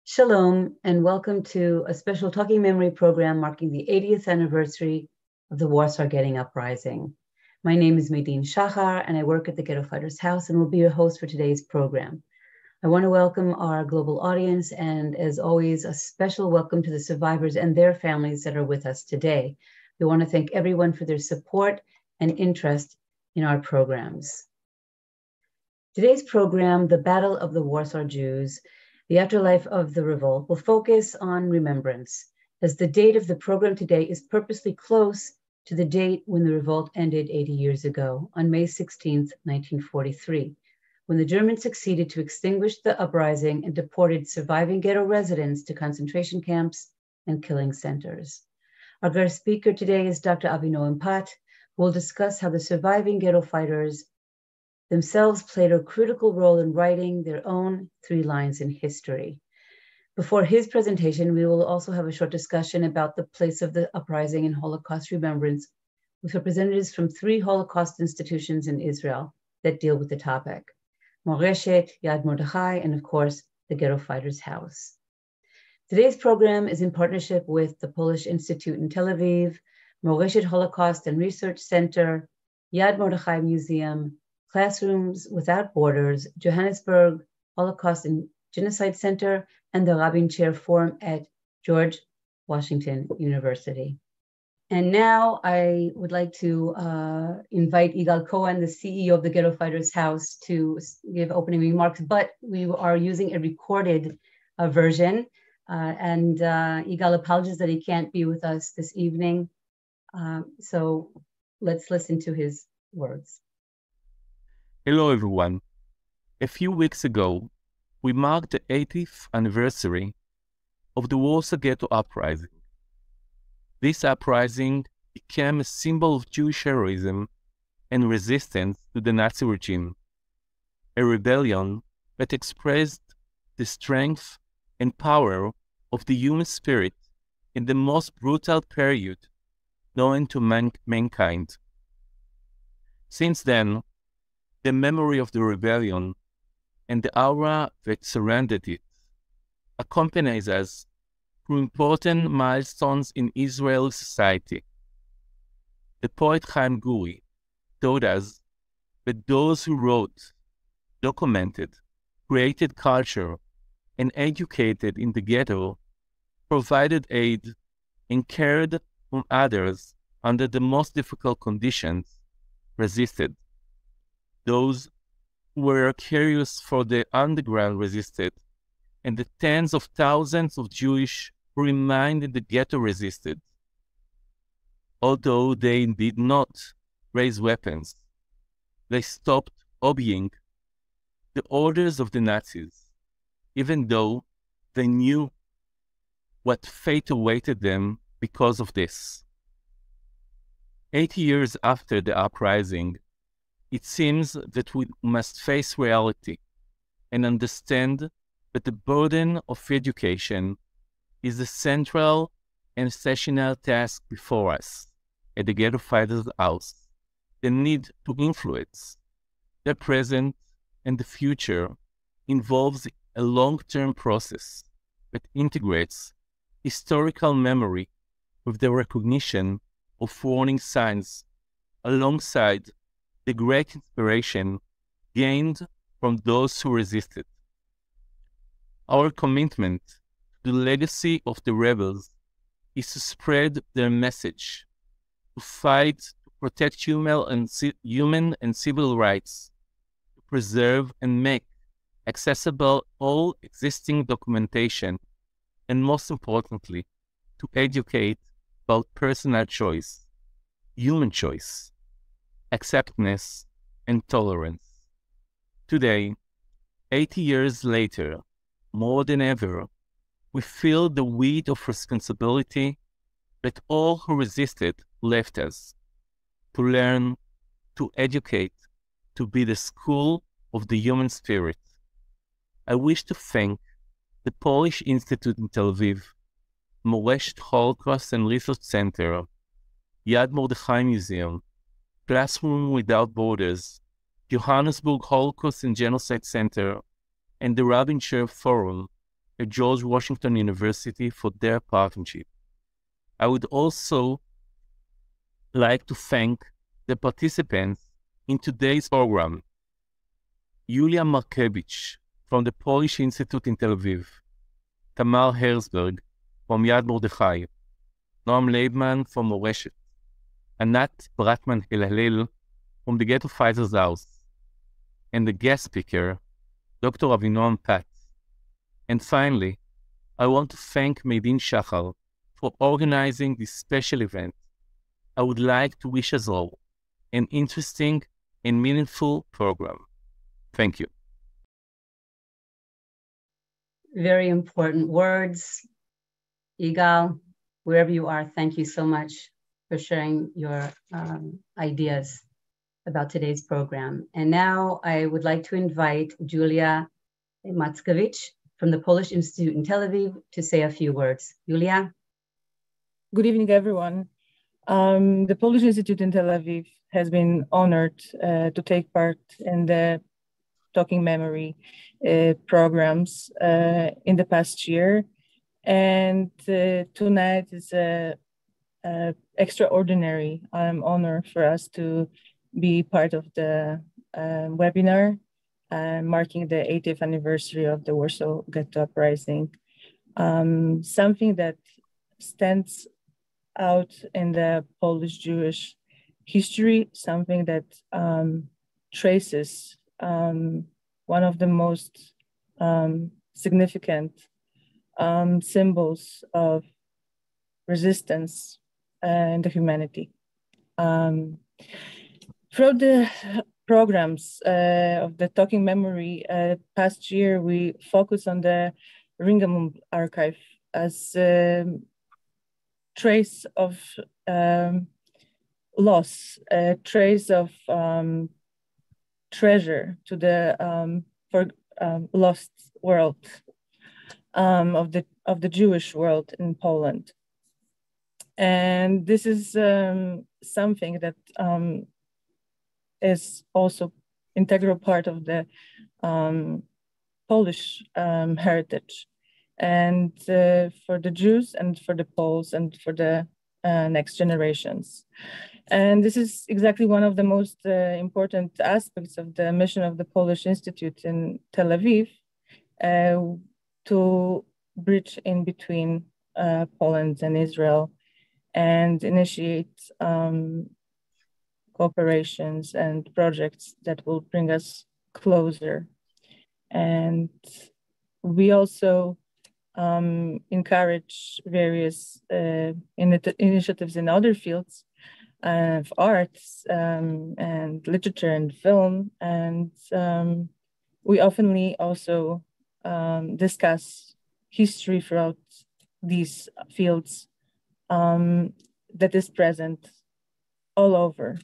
Shalom, and welcome to a special Talking Memory program marking the 80th anniversary of the Warsaw Ghetto Uprising. My name is Medin Shachar, and I work at the Ghetto Fighters House and will be your host for today's program. I want to welcome our global audience, and as always, a special welcome to the survivors and their families that are with us today. We want to thank everyone for their support and interest in our programs. Today's program, The Battle of the Warsaw Jews, the Afterlife of the Revolt, will focus on remembrance, as the date of the program today is purposely close to the date when the revolt ended 80 years ago, on May 16th, 1943, when the Germans succeeded to extinguish the uprising and deported surviving ghetto residents to concentration camps and killing centers. Our guest speaker today is Dr. Avinoam Patt, who will discuss how the surviving ghetto fighters themselves played a critical role in writing their own 3 lines in history. Before his presentation, we will also have a short discussion about the place of the uprising in Holocaust remembrance with representatives from 3 Holocaust institutions in Israel that deal with the topic: Moreshet, Yad Mordechai, and of course, the Ghetto Fighters House. Today's program is in partnership with the Polish Institute in Tel Aviv, Moreshet Holocaust and Research Center, Yad Mordechai Museum, Classrooms Without Borders, Johannesburg Holocaust and Genocide Center, and the Rabin Chair Forum at George Washington University. And now I would like to invite Yigal Cohen, the CEO of the Ghetto Fighters House, to give opening remarks, but we are using a recorded version. Yigal apologizes that he can't be with us this evening. So let's listen to his words. Hello, everyone. A few weeks ago, we marked the 80th anniversary of the Warsaw Ghetto Uprising. This uprising became a symbol of Jewish heroism and resistance to the Nazi regime, a rebellion that expressed the strength and power of the human spirit in the most brutal period known to mankind. Since then, the memory of the rebellion and the aura that surrounded it accompanies us through important milestones in Israeli society. The poet Chaim Guri taught us that those who wrote, documented, created culture, and educated in the ghetto provided aid and cared for others under the most difficult conditions, resisted. Those who were curious for the underground resisted, and the tens of thousands of Jewish who remained in the ghetto resisted. Although they did not raise weapons, they stopped obeying the orders of the Nazis, even though they knew what fate awaited them because of this. 80 years after the uprising, it seems that we must face reality and understand that the burden of education is the central and essential task before us at the Ghetto Fighters House. The need to influence the present and the future involves a long-term process that integrates historical memory with the recognition of warning signs alongside the great inspiration gained from those who resisted. Our commitment to the legacy of the rebels is to spread their message, to fight to protect human and civil rights, to preserve and make accessible all existing documentation, and most importantly, to educate about personal choice, human choice, acceptance, and tolerance. Today, 80 years later, more than ever, we feel the weight of responsibility that all who resisted left us, to learn, to educate, to be the school of the human spirit. I wish to thank the Polish Institute in Tel Aviv, Moreshet Holocaust and Research Center, Yad Mordechai Museum, Classroom Without Borders, Johannesburg Holocaust and Genocide Center, and the Rabin Chair Forum at George Washington University for their partnership. I would also like to thank the participants in today's program: Julia Markiewicz from the Polish Institute in Tel Aviv, Tamar Herzberg from Yad Mordechai, Noam Leibman from Moreshet, Anat Bratman-Elhalel from the Ghetto Fighters House, and the guest speaker, Dr. Avinoam Patt. And finally, I want to thank Meidin Shachar for organizing this special event. I would like to wish us all an interesting and meaningful program. Thank you. Very important words. Yigal, wherever you are, thank you so much for sharing your ideas about today's program. And now I would like to invite Julia Mackiewicz from the Polish Institute in Tel Aviv to say a few words. Julia? Good evening, everyone. The Polish Institute in Tel Aviv has been honored to take part in the Talking Memory programs in the past year. And tonight is an extraordinary honor for us to be part of the webinar marking the 80th anniversary of the Warsaw Ghetto Uprising. Something that stands out in the Polish Jewish history, something that traces one of the most significant symbols of resistance in the humanity. Throughout the programs of the Talking Memory past year, we focused on the Ringamum archive as a trace of loss, a trace of treasure to the lost world of the Jewish world in Poland. And this is something that is also integral part of the Polish heritage, and for the Jews and for the Poles and for the next generations. And this is exactly one of the most important aspects of the mission of the Polish Institute in Tel Aviv, to bridge in between Poland and Israel and initiate cooperations and projects that will bring us closer. And we also encourage various initiatives in other fields of arts and literature and film. And we oftenly also discuss history throughout these fields that is present all over.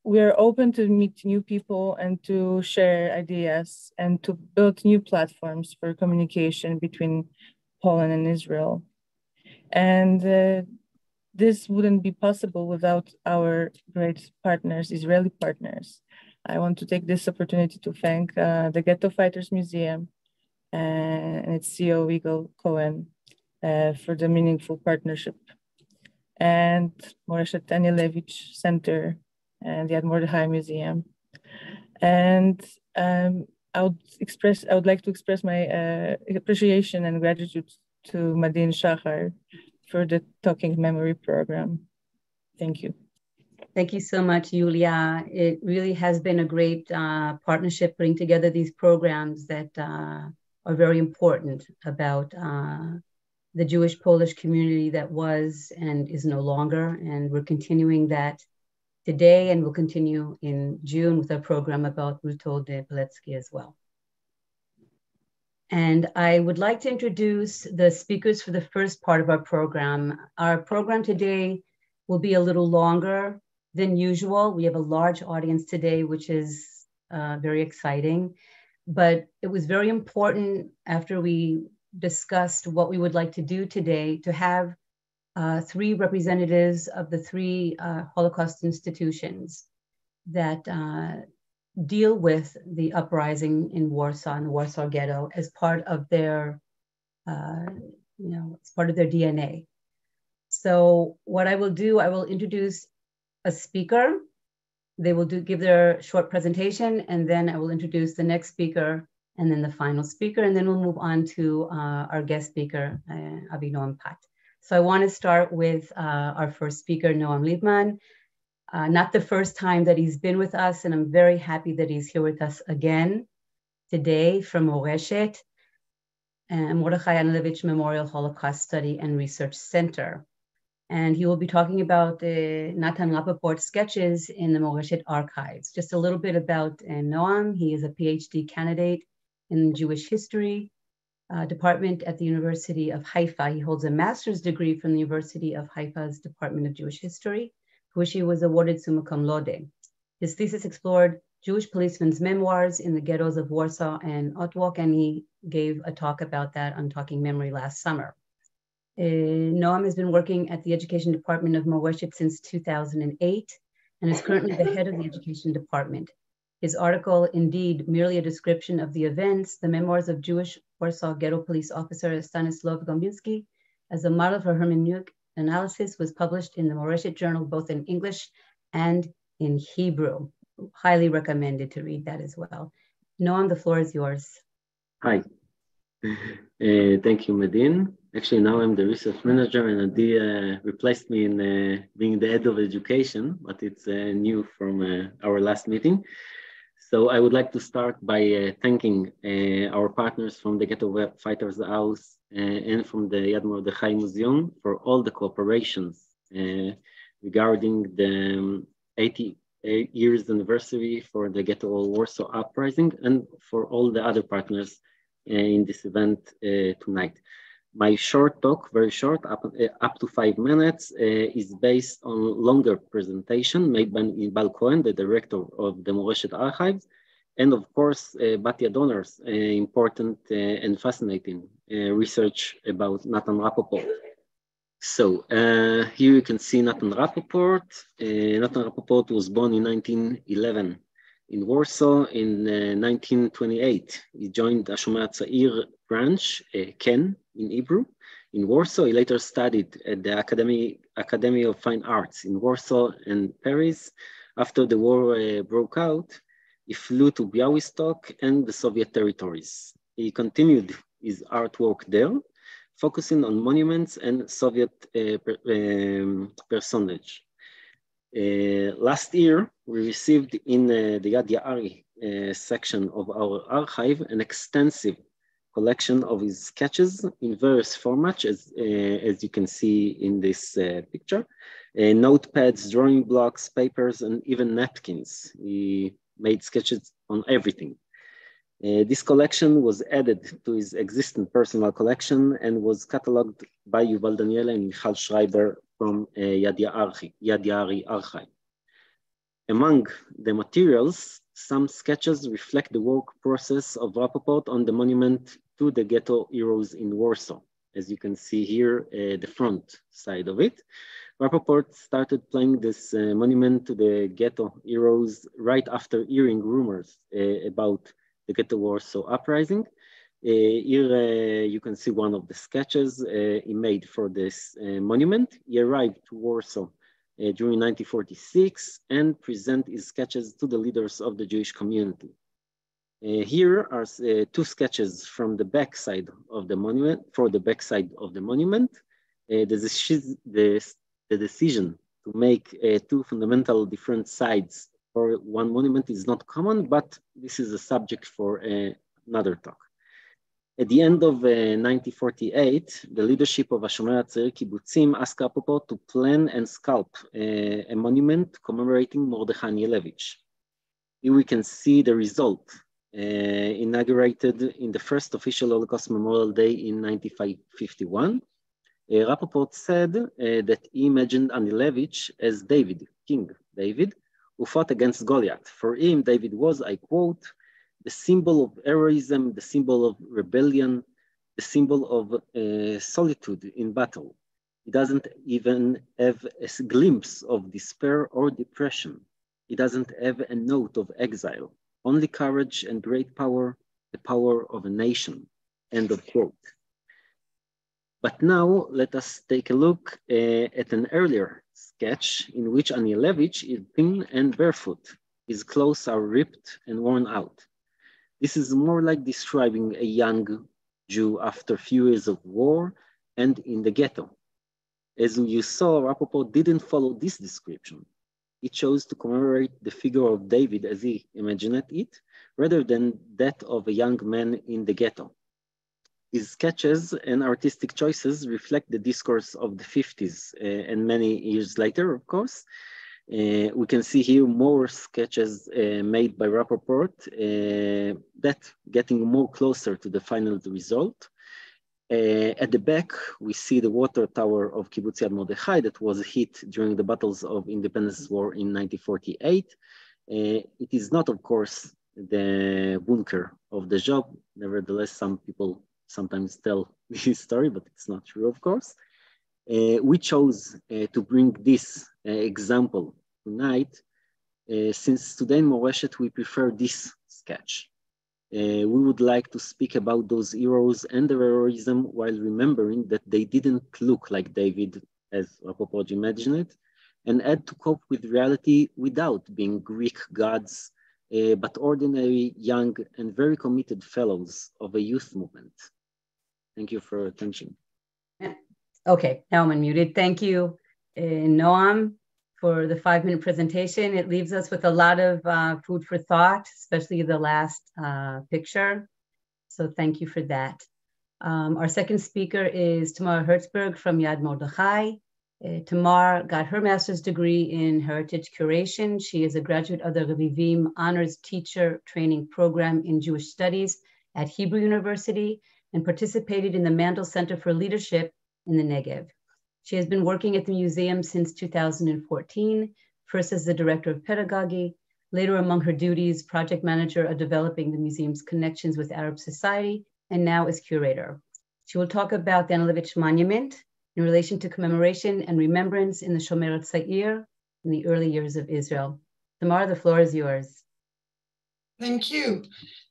We are open to meet new people and to share ideas and to build new platforms for communication between Poland and Israel. And this wouldn't be possible without our great partners, Israeli partners. I want to take this opportunity to thank the Ghetto Fighters Museum and its CEO, Yigal Cohen, for the meaningful partnership, and Moreshet Anielewicz Center and the Mordechai Museum. And I would like to express my appreciation and gratitude to Meidin Shachar for the Talking Memory program. Thank you. Thank you so much, Julia. It really has been a great partnership putting together these programs that are very important about the Jewish Polish community that was and is no longer. And we're continuing that today, and we'll continue in June with our program about Ruto de Beletsky as well. And I would like to introduce the speakers for the first part of our program. Our program today will be a little longer than usual. We have a large audience today, which is very exciting. But it was very important, after we discussed what we would like to do today, to have three representatives of the three Holocaust institutions that deal with the uprising in Warsaw and the Warsaw Ghetto as part of their, it's part of their DNA. So what I will do, I will introduce a speaker. They will give their short presentation, and then I will introduce the next speaker, and then the final speaker, and then we'll move on to our guest speaker, Avinoam Patt. So I want to start with our first speaker, Noam Leibman. Not the first time that he's been with us, and I'm very happy that he's here with us again today from Moreshet, and Mordechai Anielewicz Memorial Holocaust Study and Research Center. And he will be talking about Natan Rapoport sketches in the Moreshet archives. Just a little bit about Noam. He is a PhD candidate in Jewish history department at the University of Haifa. He holds a master's degree from the University of Haifa's Department of Jewish History, for which he was awarded summa cum laude. His thesis explored Jewish policemen's memoirs in the ghettos of Warsaw and Otwock, and he gave a talk about that on Talking Memory last summer. Noam has been working at the Education Department of Moreshet since 2008 and is currently the head of the Education Department. His article, indeed, merely a description of the events, the memoirs of Jewish Warsaw Ghetto Police Officer Stanislaw Gombiński, as a model for hermeneutic analysis, was published in the Moreshet Journal, both in English and in Hebrew. Highly recommended to read that as well. Noam, the floor is yours. Hi. Thank you, Medine. Actually, now I'm the research manager, and Adi replaced me in being the head of education, but it's new from our last meeting. So I would like to start by thanking our partners from the Ghetto Fighters House and from the Yad Mordechai Museum for all the cooperations regarding the 80 years anniversary for the Ghetto Warsaw Uprising, and for all the other partners in this event tonight. My short talk, very short, up to 5 minutes, is based on longer presentation made by Yigal Cohen, the director of the Moreshet Archives, and of course, Batya Donner's important and fascinating research about Natan Rapoport. So here you can see Natan Rapoport. Natan Rapoport was born in 1911 in Warsaw. In 1928, he joined the Shomer Hatzair branch, Ken in Hebrew, in Warsaw. He later studied at the Academy of Fine Arts in Warsaw and Paris. After the war broke out, he flew to Białystok and the Soviet territories. He continued his artwork there, focusing on monuments and Soviet personage. Last year, we received in the Yad Ya'ari section of our archive an extensive collection of his sketches in various formats, as you can see in this picture. Notepads, drawing blocks, papers, and even napkins. He made sketches on everything. This collection was added to his existing personal collection and was catalogued by Yuval Daniel and Michal Schreiber from Yad Ya'ari archive. Among the materials, some sketches reflect the work process of Rapoport on the monument to the ghetto heroes in Warsaw. As you can see here, the front side of it. Rapoport started playing this monument to the ghetto heroes right after hearing rumors about the Ghetto Warsaw Uprising. Here you can see one of the sketches he made for this monument. He arrived to Warsaw during 1946 and present his sketches to the leaders of the Jewish community. Here are two sketches from the backside of the monument, for the backside of the monument. The decision to make two fundamental different sides for one monument is not common, but this is a subject for another talk. At the end of 1948, the leadership of Shomer Hatzair Kibbutzim asked Rapoport to plan and sculpt a monument commemorating Mordechai Anielewicz. Here we can see the result, inaugurated in the first official Holocaust Memorial Day in 1951. Rapoport said that he imagined Anielewicz as David, King David, who fought against Goliath. For him, David was, I quote, the symbol of heroism, the symbol of rebellion, the symbol of solitude in battle. He doesn't even have a glimpse of despair or depression. He doesn't have a note of exile. Only courage and great power, the power of a nation, end of quote. But now let us take a look at an earlier sketch in which Anielewicz is thin and barefoot. His clothes are ripped and worn out. This is more like describing a young Jew after a few years of war and in the ghetto. As you saw, Rapoport didn't follow this description. He chose to commemorate the figure of David as he imagined it, rather than that of a young man in the ghetto. His sketches and artistic choices reflect the discourse of the 50s and many years later, of course. We can see here more sketches made by Rapoport that getting more closer to the final result. At the back, we see the water tower of Kibbutz Yad Mordechai that was hit during the battles of Independence War in 1948. It is not, of course, the bunker of the job. Nevertheless, some people sometimes tell this story, but it's not true, of course. We chose to bring this example tonight, since today in Moreshet, we prefer this sketch. We would like to speak about those heroes and their heroism while remembering that they didn't look like David, as Rapoport imagined it, and add to cope with reality without being Greek gods, but ordinary, young, and very committed fellows of a youth movement. Thank you for your attention. Okay, now I'm unmuted. Thank you, Noam, for the 5-minute presentation. It leaves us with a lot of food for thought, especially the last picture. So thank you for that. Our second speaker is Tamar Herzberg from Yad Mordechai. Tamar got her master's degree in heritage curation. She is a graduate of the Revivim Honors Teacher Training Program in Jewish Studies at Hebrew University and participated in the Mandel Center for Leadership in the Negev. She has been working at the museum since 2014, first as the director of pedagogy, later among her duties, project manager of developing the museum's connections with Arab society, and now as curator. She will talk about the Anielewicz monument in relation to commemoration and remembrance in the Shomer Tzair in the early years of Israel. Tamar, the floor is yours. Thank you.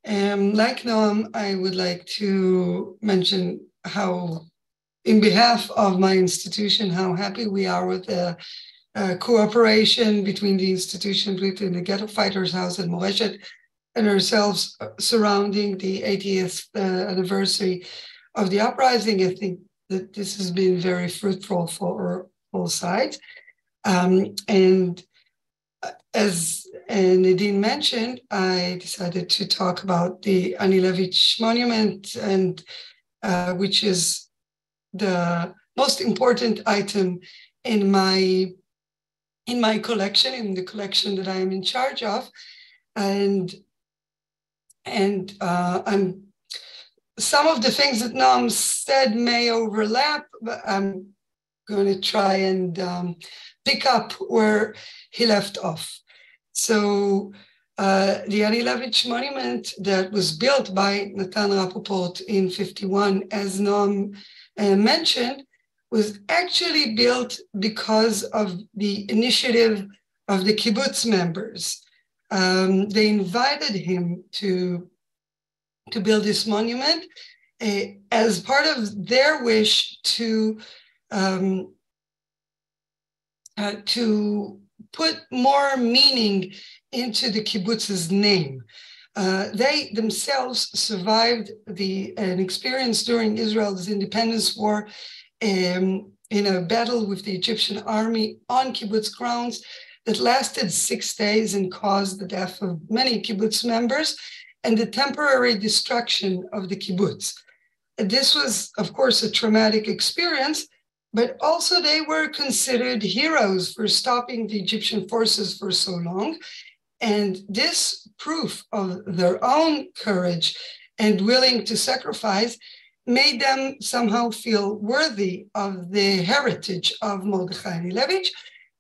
Like Noam, I would like to mention how, in behalf of my institution, how happy we are with the cooperation between the institutions, between the Ghetto Fighters House and Moreshet, and ourselves surrounding the 80th anniversary of the uprising. I think that this has been very fruitful for all sides. And as Nadine mentioned, I decided to talk about the Anielewicz monument, and which is the most important item in my collection, in the collection that I am in charge of, and some of the things that Noam said may overlap, but I'm going to try and pick up where he left off. So the Anielewicz monument that was built by Natan Rapoport in 1951, as Noam mentioned, was actually built because of the initiative of the kibbutz members. They invited him to build this monument as part of their wish to put more meaning into the kibbutz's name. They themselves survived an experience during Israel's independence war in a battle with the Egyptian army on kibbutz grounds that lasted 6 days and caused the death of many kibbutz members and the temporary destruction of the kibbutz. This was, of course, a traumatic experience, but also they were considered heroes for stopping the Egyptian forces for so long. And this proof of their own courage and willing to sacrifice made them somehow feel worthy of the heritage of Mordechai Anielewicz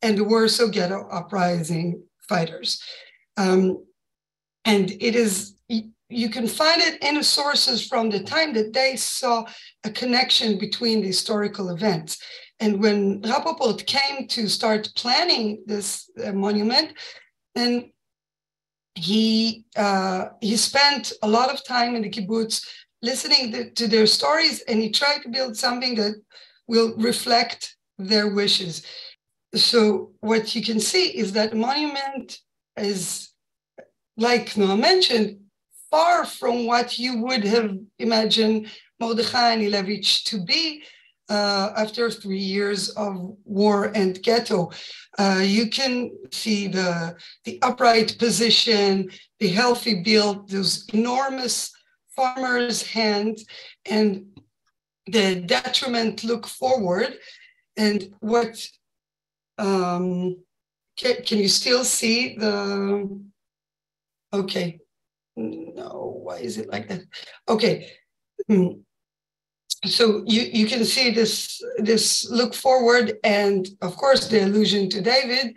and the Warsaw Ghetto Uprising fighters. And it is, you can find it in the sources from the time that they saw a connection between the historical events. And when Rapoport came to start planning this monument, and he spent a lot of time in the kibbutz listening to their stories, and he tried to build something that will reflect their wishes. So what you can see is that the monument is, like Noam mentioned, far from what you would have imagined Mordechai and Anielewicz to be after 3 years of war and ghetto. You can see the upright position, the healthy build, those enormous farmer's hands, and the detriment look forward. And what, can you still see the, okay. No, why is it like that? Okay. So you can see this look forward, and of course the allusion to David,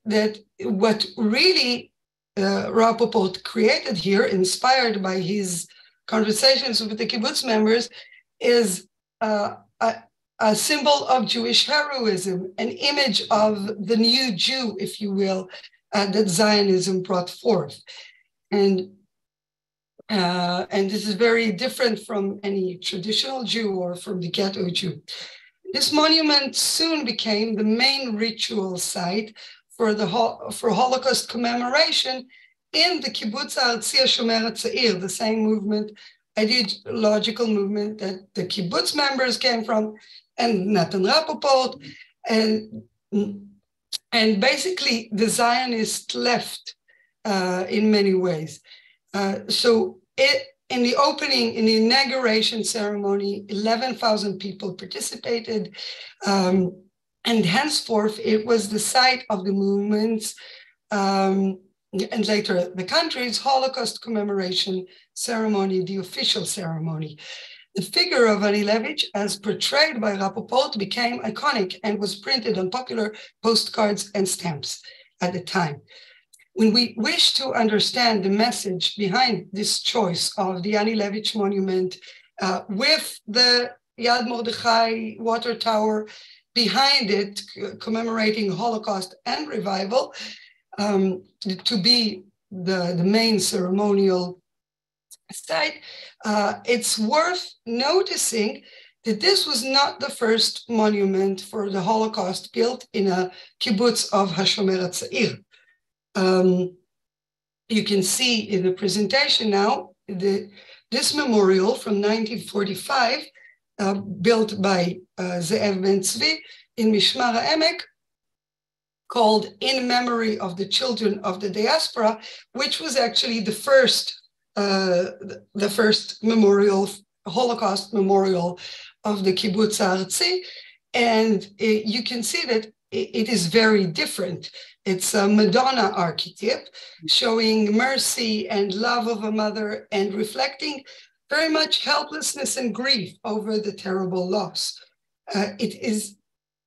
that what really Rapoport created here, inspired by his conversations with the kibbutz members, is a symbol of Jewish heroism, an image of the new Jew, if you will, that Zionism brought forth. And this is very different from any traditional Jew or from the ghetto Jew. This monument soon became the main ritual site for Holocaust commemoration in the Kibbutz Artzi Shomer Hatzair, the same movement, ideological movement that the kibbutz members came from, and Natan Rapoport, and basically the Zionists left in many ways. So in the opening, in the inauguration ceremony, 11,000 people participated, and henceforth it was the site of the movement's, and later the country's Holocaust commemoration ceremony, the official ceremony. The figure of Anielewicz, as portrayed by Rapoport, became iconic and was printed on popular postcards and stamps at the time. When we wish to understand the message behind this choice of the Anielewicz monument with the Yad Mordechai water tower behind it, commemorating Holocaust and revival, to be the main ceremonial site, it's worth noticing that this was not the first monument for the Holocaust built in a kibbutz of HaShomer HaTzair. You can see in the presentation now, this memorial from 1945, built by Ze'ev Ben Tzvi in Mishmar HaEmek, called In Memory of the Children of the Diaspora, which was actually the first memorial, Holocaust memorial of the Kibbutz Artzi. And you can see that it is very different. It's a Madonna archetype showing mercy and love of a mother and reflecting very much helplessness and grief over the terrible loss. It is,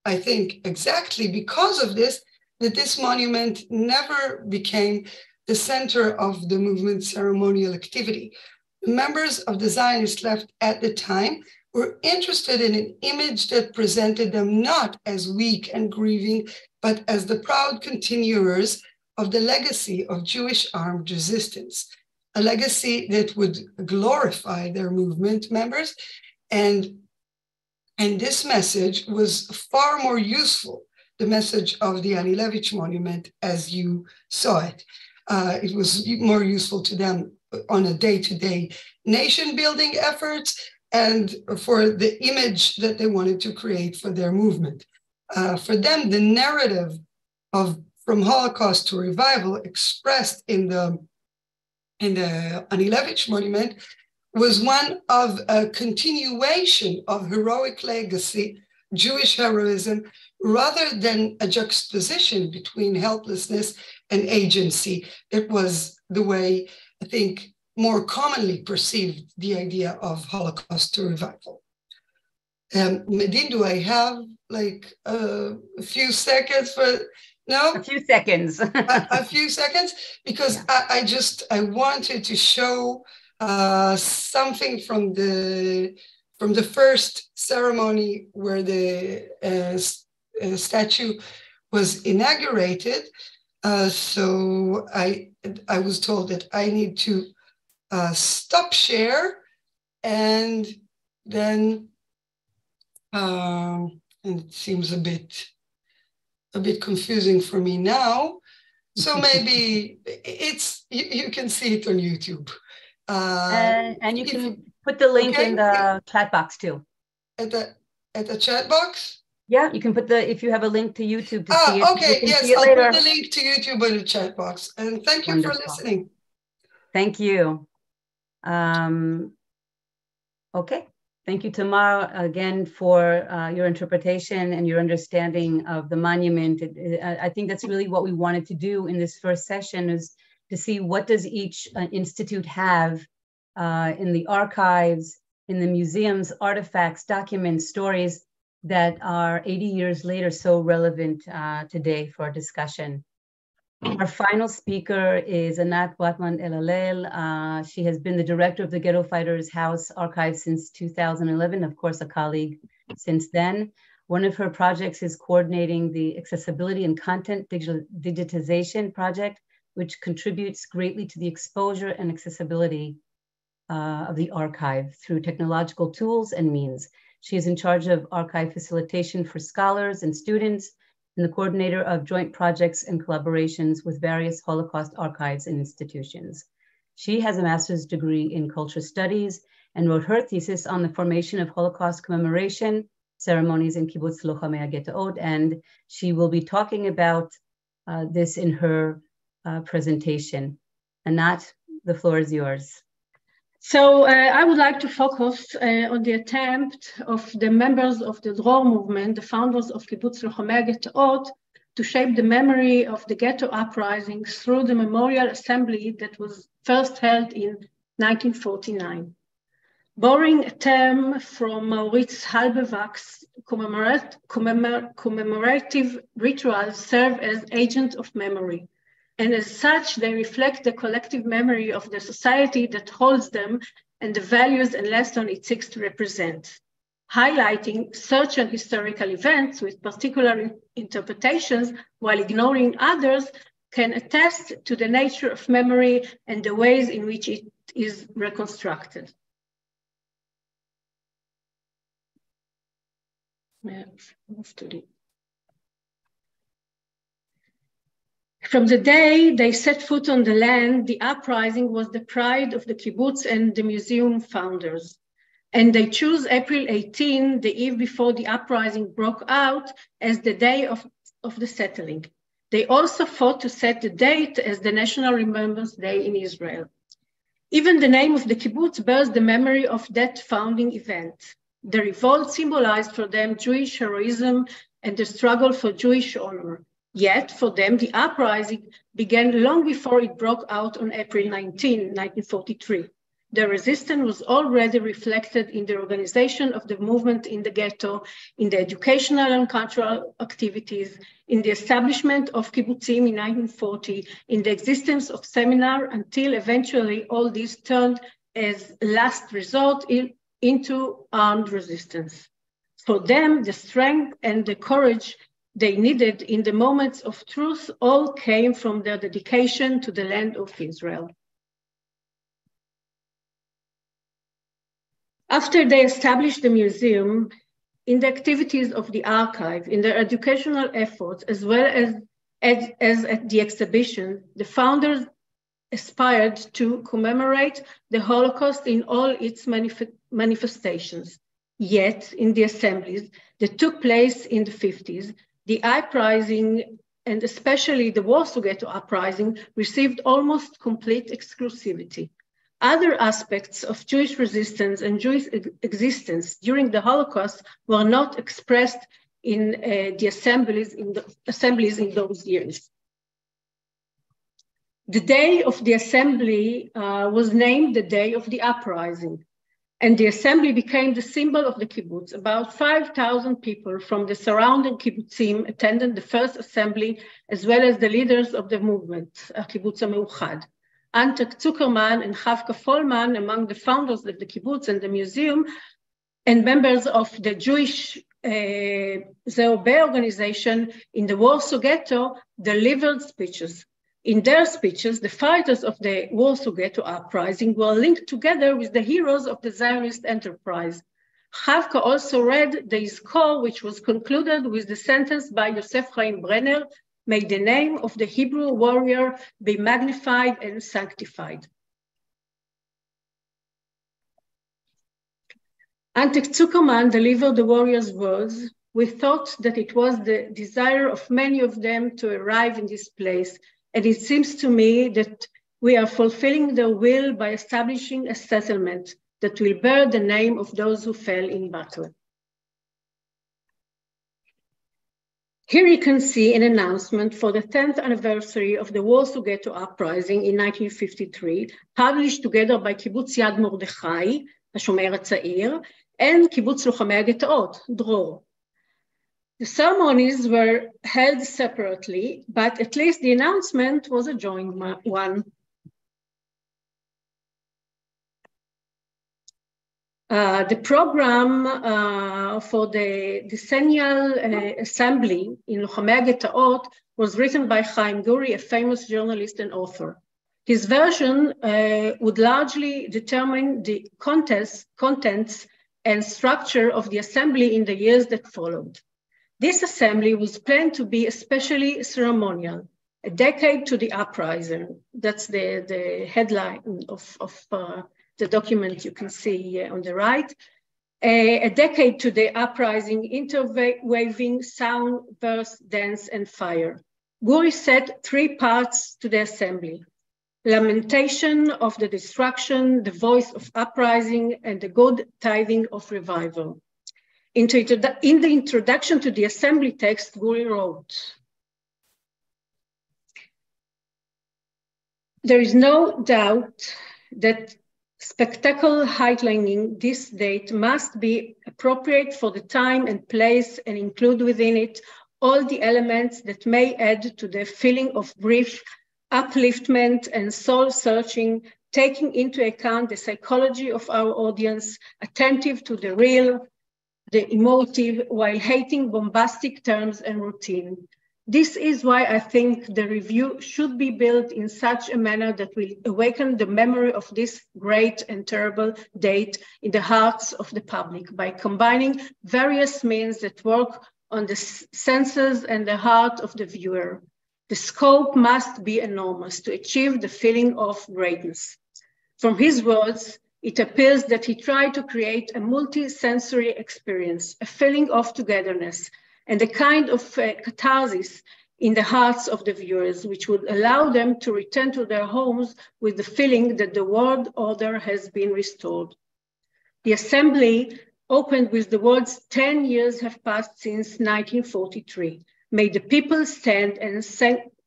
I think, exactly because of this that this monument never became the center of the movement's ceremonial activity. The members of the Zionist left at the time were interested in an image that presented them not as weak and grieving, but as the proud continuers of the legacy of Jewish armed resistance, a legacy that would glorify their movement members. And this message was far more useful, the message of the Anielewicz monument as you saw it. It was more useful to them on a day-to-day nation-building efforts and for the image that they wanted to create for their movement. For them, the narrative of from Holocaust to revival expressed in the Anielewicz monument was one of a continuation of heroic legacy, Jewish heroism, rather than a juxtaposition between helplessness and agency. It was the way, I think, more commonly perceived the idea of Holocaust to revival. Medin, do I have like a few seconds for, no? A few seconds. a few seconds, because yeah. I wanted to show something from the first ceremony where the statue was inaugurated. So I was told that I need to stop share, and then and it seems a bit confusing for me now. So maybe you can see it on YouTube. And you can put the link in the chat box too. At the chat box? Yeah, you can put if you have a link to YouTube to see it. Okay, yes, I'll put the link to YouTube in the chat box. And thank you for listening. Thank you. Okay. Thank you, Tamar, again for your interpretation and your understanding of the monument. I think that's really what we wanted to do in this first session, is to see what does each institute have in the archives, in the museums, artifacts, documents, stories that are 80 years later so relevant today for our discussion. Our final speaker is Anat Bratman-Elhalel. She has been the director of the Ghetto Fighters House Archive since 2011, of course, a colleague since then. One of her projects is coordinating the accessibility and content digitization project, which contributes greatly to the exposure and accessibility of the archive through technological tools and means. She is in charge of archive facilitation for scholars and students, and the coordinator of joint projects and collaborations with various Holocaust archives and institutions. She has a master's degree in culture studies and wrote her thesis on the formation of Holocaust commemoration ceremonies in Kibbutz Lochamei Ghettoot, and she will be talking about this in her presentation. Anat, the floor is yours. So I would like to focus on the attempt of the members of the Dror movement, the founders of Kibbutz Lochamei Ghettoot, to shape the memory of the ghetto uprising through the memorial assembly that was first held in 1949. Borrowing a term from Maurits Halbewachs, commemorative rituals serve as agents of memory. And as such, they reflect the collective memory of the society that holds them and the values and lessons it seeks to represent. Highlighting certain historical events with particular interpretations while ignoring others can attest to the nature of memory and the ways in which it is reconstructed. From the day they set foot on the land, the uprising was the pride of the kibbutz and the museum founders. And they chose April 18, the eve before the uprising broke out, as the day of the settling. They also fought to set the date as the National Remembrance Day in Israel. Even the name of the kibbutz bears the memory of that founding event. The revolt symbolized for them Jewish heroism and the struggle for Jewish honor. Yet, for them, the uprising began long before it broke out on April 19, 1943. The resistance was already reflected in the organization of the movement in the ghetto, in the educational and cultural activities, in the establishment of kibbutzim in 1940, in the existence of seminar, until eventually all this turned as last resort into armed resistance. For them, the strength and the courage they needed in the moments of truth all came from their dedication to the land of Israel. After they established the museum, in the activities of the archive, in their educational efforts, as well as at the exhibition, the founders aspired to commemorate the Holocaust in all its manifestations. Yet, in the assemblies that took place in the 50s, the uprising, and especially the Warsaw Ghetto Uprising, received almost complete exclusivity. Other aspects of Jewish resistance and Jewish existence during the Holocaust were not expressed in the assemblies in those years. The day of the assembly was named the day of the uprising, and the assembly became the symbol of the kibbutz. About 5,000 people from the surrounding kibbutzim attended the first assembly, as well as the leaders of the movement, Kibbutz HaMeuchad. Antek Zuckerman and Chavka Folman, among the founders of the kibbutz and the museum, and members of the Jewish ZOB organization in the Warsaw Ghetto delivered speeches. In their speeches, the fighters of the Warsaw Ghetto Uprising were linked together with the heroes of the Zionist enterprise. Chavka also read the Yizkor, which was concluded with the sentence by Yosef Chaim Brenner, "May the name of the Hebrew warrior be magnified and sanctified." Ante Zuckerman delivered the warriors' words. "We thought that it was the desire of many of them to arrive in this place, and it seems to me that we are fulfilling their will by establishing a settlement that will bear the name of those who fell in battle." Here you can see an announcement for the 10th anniversary of the Warsaw Ghetto Uprising in 1953, published together by Kibbutz Yad Mordechai, השומר הצעיר, and Kibbutz Lochamei HaGheta'ot, Dror. The ceremonies were held separately, but at least the announcement was a joint one. The program for the decennial assembly in Lochamei HaGheta'ot was written by Chaim Guri, a famous journalist and author. His version would largely determine the contents and structure of the assembly in the years that followed. This assembly was planned to be especially ceremonial, a decade to the uprising. That's the headline of the document you can see on the right. A decade to the uprising, interweaving sound, verse, dance, and fire. Guri set 3 parts to the assembly: lamentation of the destruction, the voice of uprising, and the good tidings of revival. In the introduction to the assembly text, Guri wrote, "There is no doubt that spectacle highlighting this date must be appropriate for the time and place and include within it all the elements that may add to the feeling of brief upliftment and soul searching, taking into account the psychology of our audience, attentive to the real, the emotive, while hating bombastic terms and routine. This is why I think the review should be built in such a manner that will awaken the memory of this great and terrible date in the hearts of the public by combining various means that work on the senses and the heart of the viewer. The scope must be enormous to achieve the feeling of greatness." From his words, it appears that he tried to create a multi-sensory experience, a feeling of togetherness, and a kind of catharsis in the hearts of the viewers, which would allow them to return to their homes with the feeling that the world order has been restored. The assembly opened with the words, "10 years have passed since 1943. May the people stand and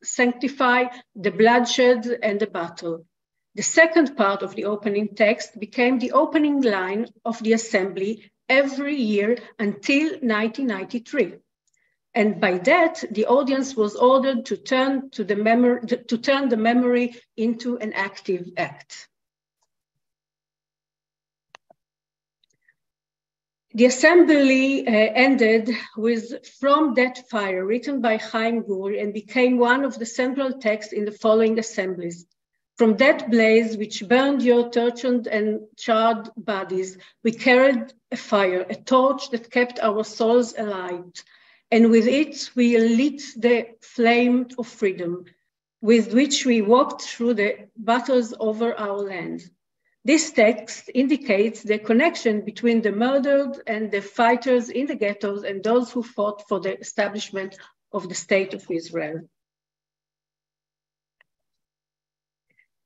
sanctify the bloodshed and the battle." The second part of the opening text became the opening line of the assembly every year until 1993. And by that, the audience was ordered to turn the memory into an active act. The assembly ended with "From That Fire," written by Chaim Guri, and became one of the central texts in the following assemblies. "From that blaze which burned your tortured and charred bodies, we carried a fire, a torch that kept our souls alight, and with it we lit the flame of freedom, with which we walked through the battles over our land." This text indicates the connection between the murdered and the fighters in the ghettos and those who fought for the establishment of the State of Israel.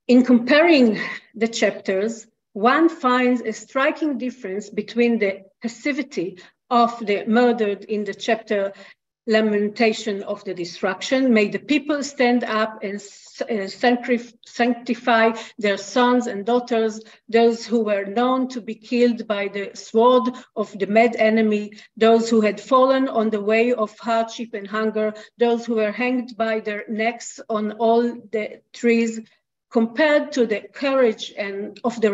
In comparing the chapters, one finds a striking difference between the passivity of the murdered in the chapter Lamentation of the Destruction, "May the people stand up and sanctify their sons and daughters, those who were known to be killed by the sword of the mad enemy, those who had fallen on the way of hardship and hunger, those who were hanged by their necks on all the trees," compared to the courage of the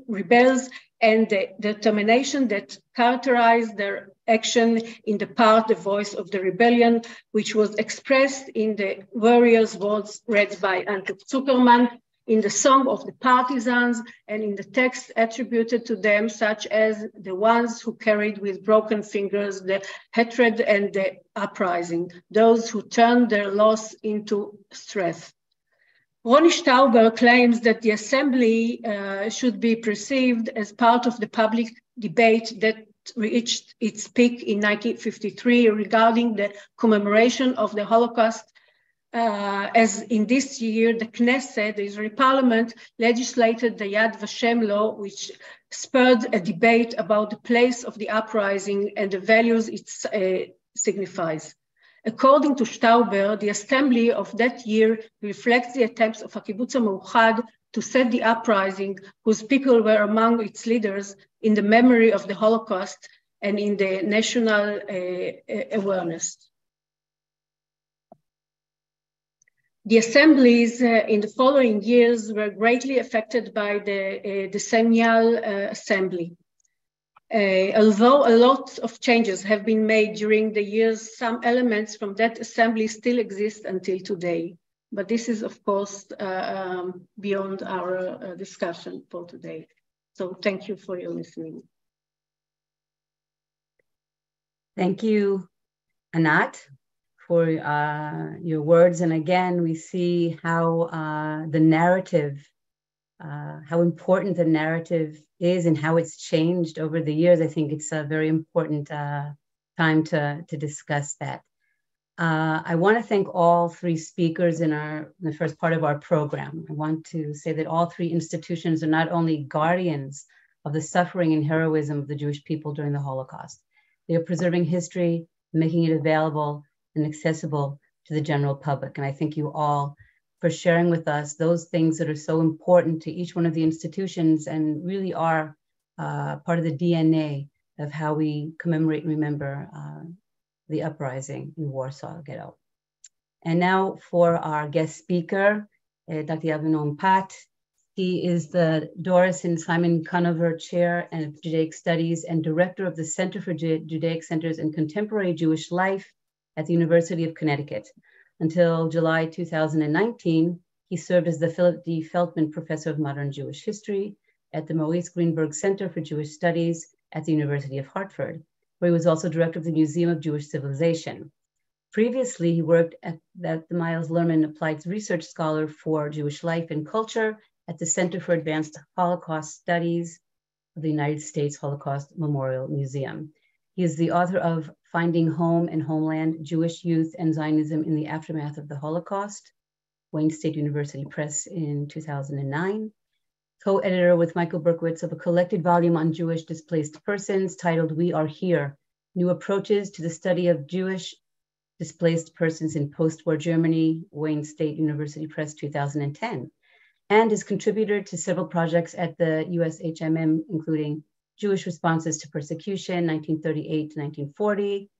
rebels and the determination that characterized their action in the part, The Voice of the Rebellion, which was expressed in the warriors' words read by Anat Zuckerman, in the Song of the Partisans, and in the texts attributed to them, such as the ones who carried with broken fingers the hatred and the uprising, those who turned their loss into strength. Ronnie Stauber claims that the assembly should be perceived as part of the public debate that reached its peak in 1953 regarding the commemoration of the Holocaust. As in this year, the Knesset, the Israeli parliament, legislated the Yad Vashem law, which spurred a debate about the place of the uprising and the values it signifies. According to Stauber, the assembly of that year reflects the attempts of Hakibbutz HaMauchad to set the uprising, whose people were among its leaders, in the memory of the Holocaust and in the national awareness. The assemblies in the following years were greatly affected by the decennial assembly. Although a lot of changes have been made during the years, some elements from that assembly still exist until today. But this is, of course, beyond our discussion for today. So thank you for your listening. Thank you, Anat, for your words. And again, we see how the narrative, how important the narrative is and how it's changed over the years. I think it's a very important time to discuss that. I want to thank all three speakers in the first part of our program. I want to say that all three institutions are not only guardians of the suffering and heroism of the Jewish people during the Holocaust. They are preserving history, making it available and accessible to the general public. And I thank you all for sharing with us those things that are so important to each one of the institutions and really are part of the DNA of how we commemorate and remember the uprising in Warsaw Ghetto. And now for our guest speaker, Dr. Avinoam Patt. He is the Doris and Simon Conover Chair of Judaic Studies and Director of the Center for Judaic Centers and Contemporary Jewish Life at the University of Connecticut. Until July 2019, he served as the Philip D. Feltman Professor of Modern Jewish History at the Maurice Greenberg Center for Jewish Studies at the University of Hartford, where he was also director of the Museum of Jewish Civilization. Previously, he worked at the Miles Lerman Applied Research Scholar for Jewish Life and Culture at the Center for Advanced Holocaust Studies of the United States Holocaust Memorial Museum. He is the author of Finding Home and Homeland, Jewish Youth and Zionism in the Aftermath of the Holocaust, Wayne State University Press in 2009. Co-editor with Michael Berkowitz of a collected volume on Jewish displaced persons titled We Are Here, New Approaches to the Study of Jewish Displaced Persons in Post-War Germany, Wayne State University Press 2010, and is contributor to several projects at the USHMM, including Jewish Responses to Persecution, 1938 to 1940.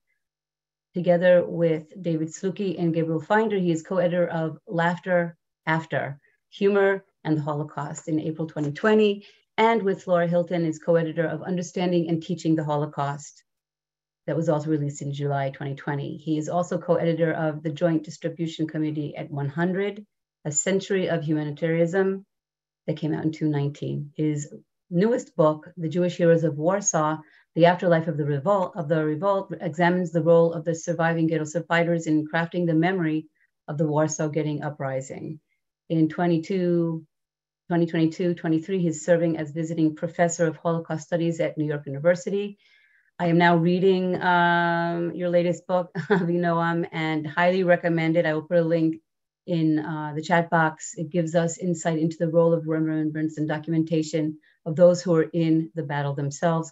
Together with David Sluky and Gabriel Finder, he is co-editor of Laughter After, Humor and the Holocaust in April 2020, and with Laura Hilton is co-editor of Understanding and Teaching the Holocaust, that was also released in July 2020. He is also co-editor of the Joint Distribution Committee at 100, A Century of Humanitarianism, that came out in 2019. His newest book, The Jewish Heroes of Warsaw, The Afterlife of the Revolt, examines the role of the surviving ghetto survivors in crafting the memory of the Warsaw Ghetto Uprising. In 2022-23, he's serving as visiting professor of Holocaust Studies at New York University. I am now reading your latest book, Avinoam, and highly recommend it. I will put a link in the chat box. It gives us insight into the role of remembrance and documentation of those who are in the battle themselves.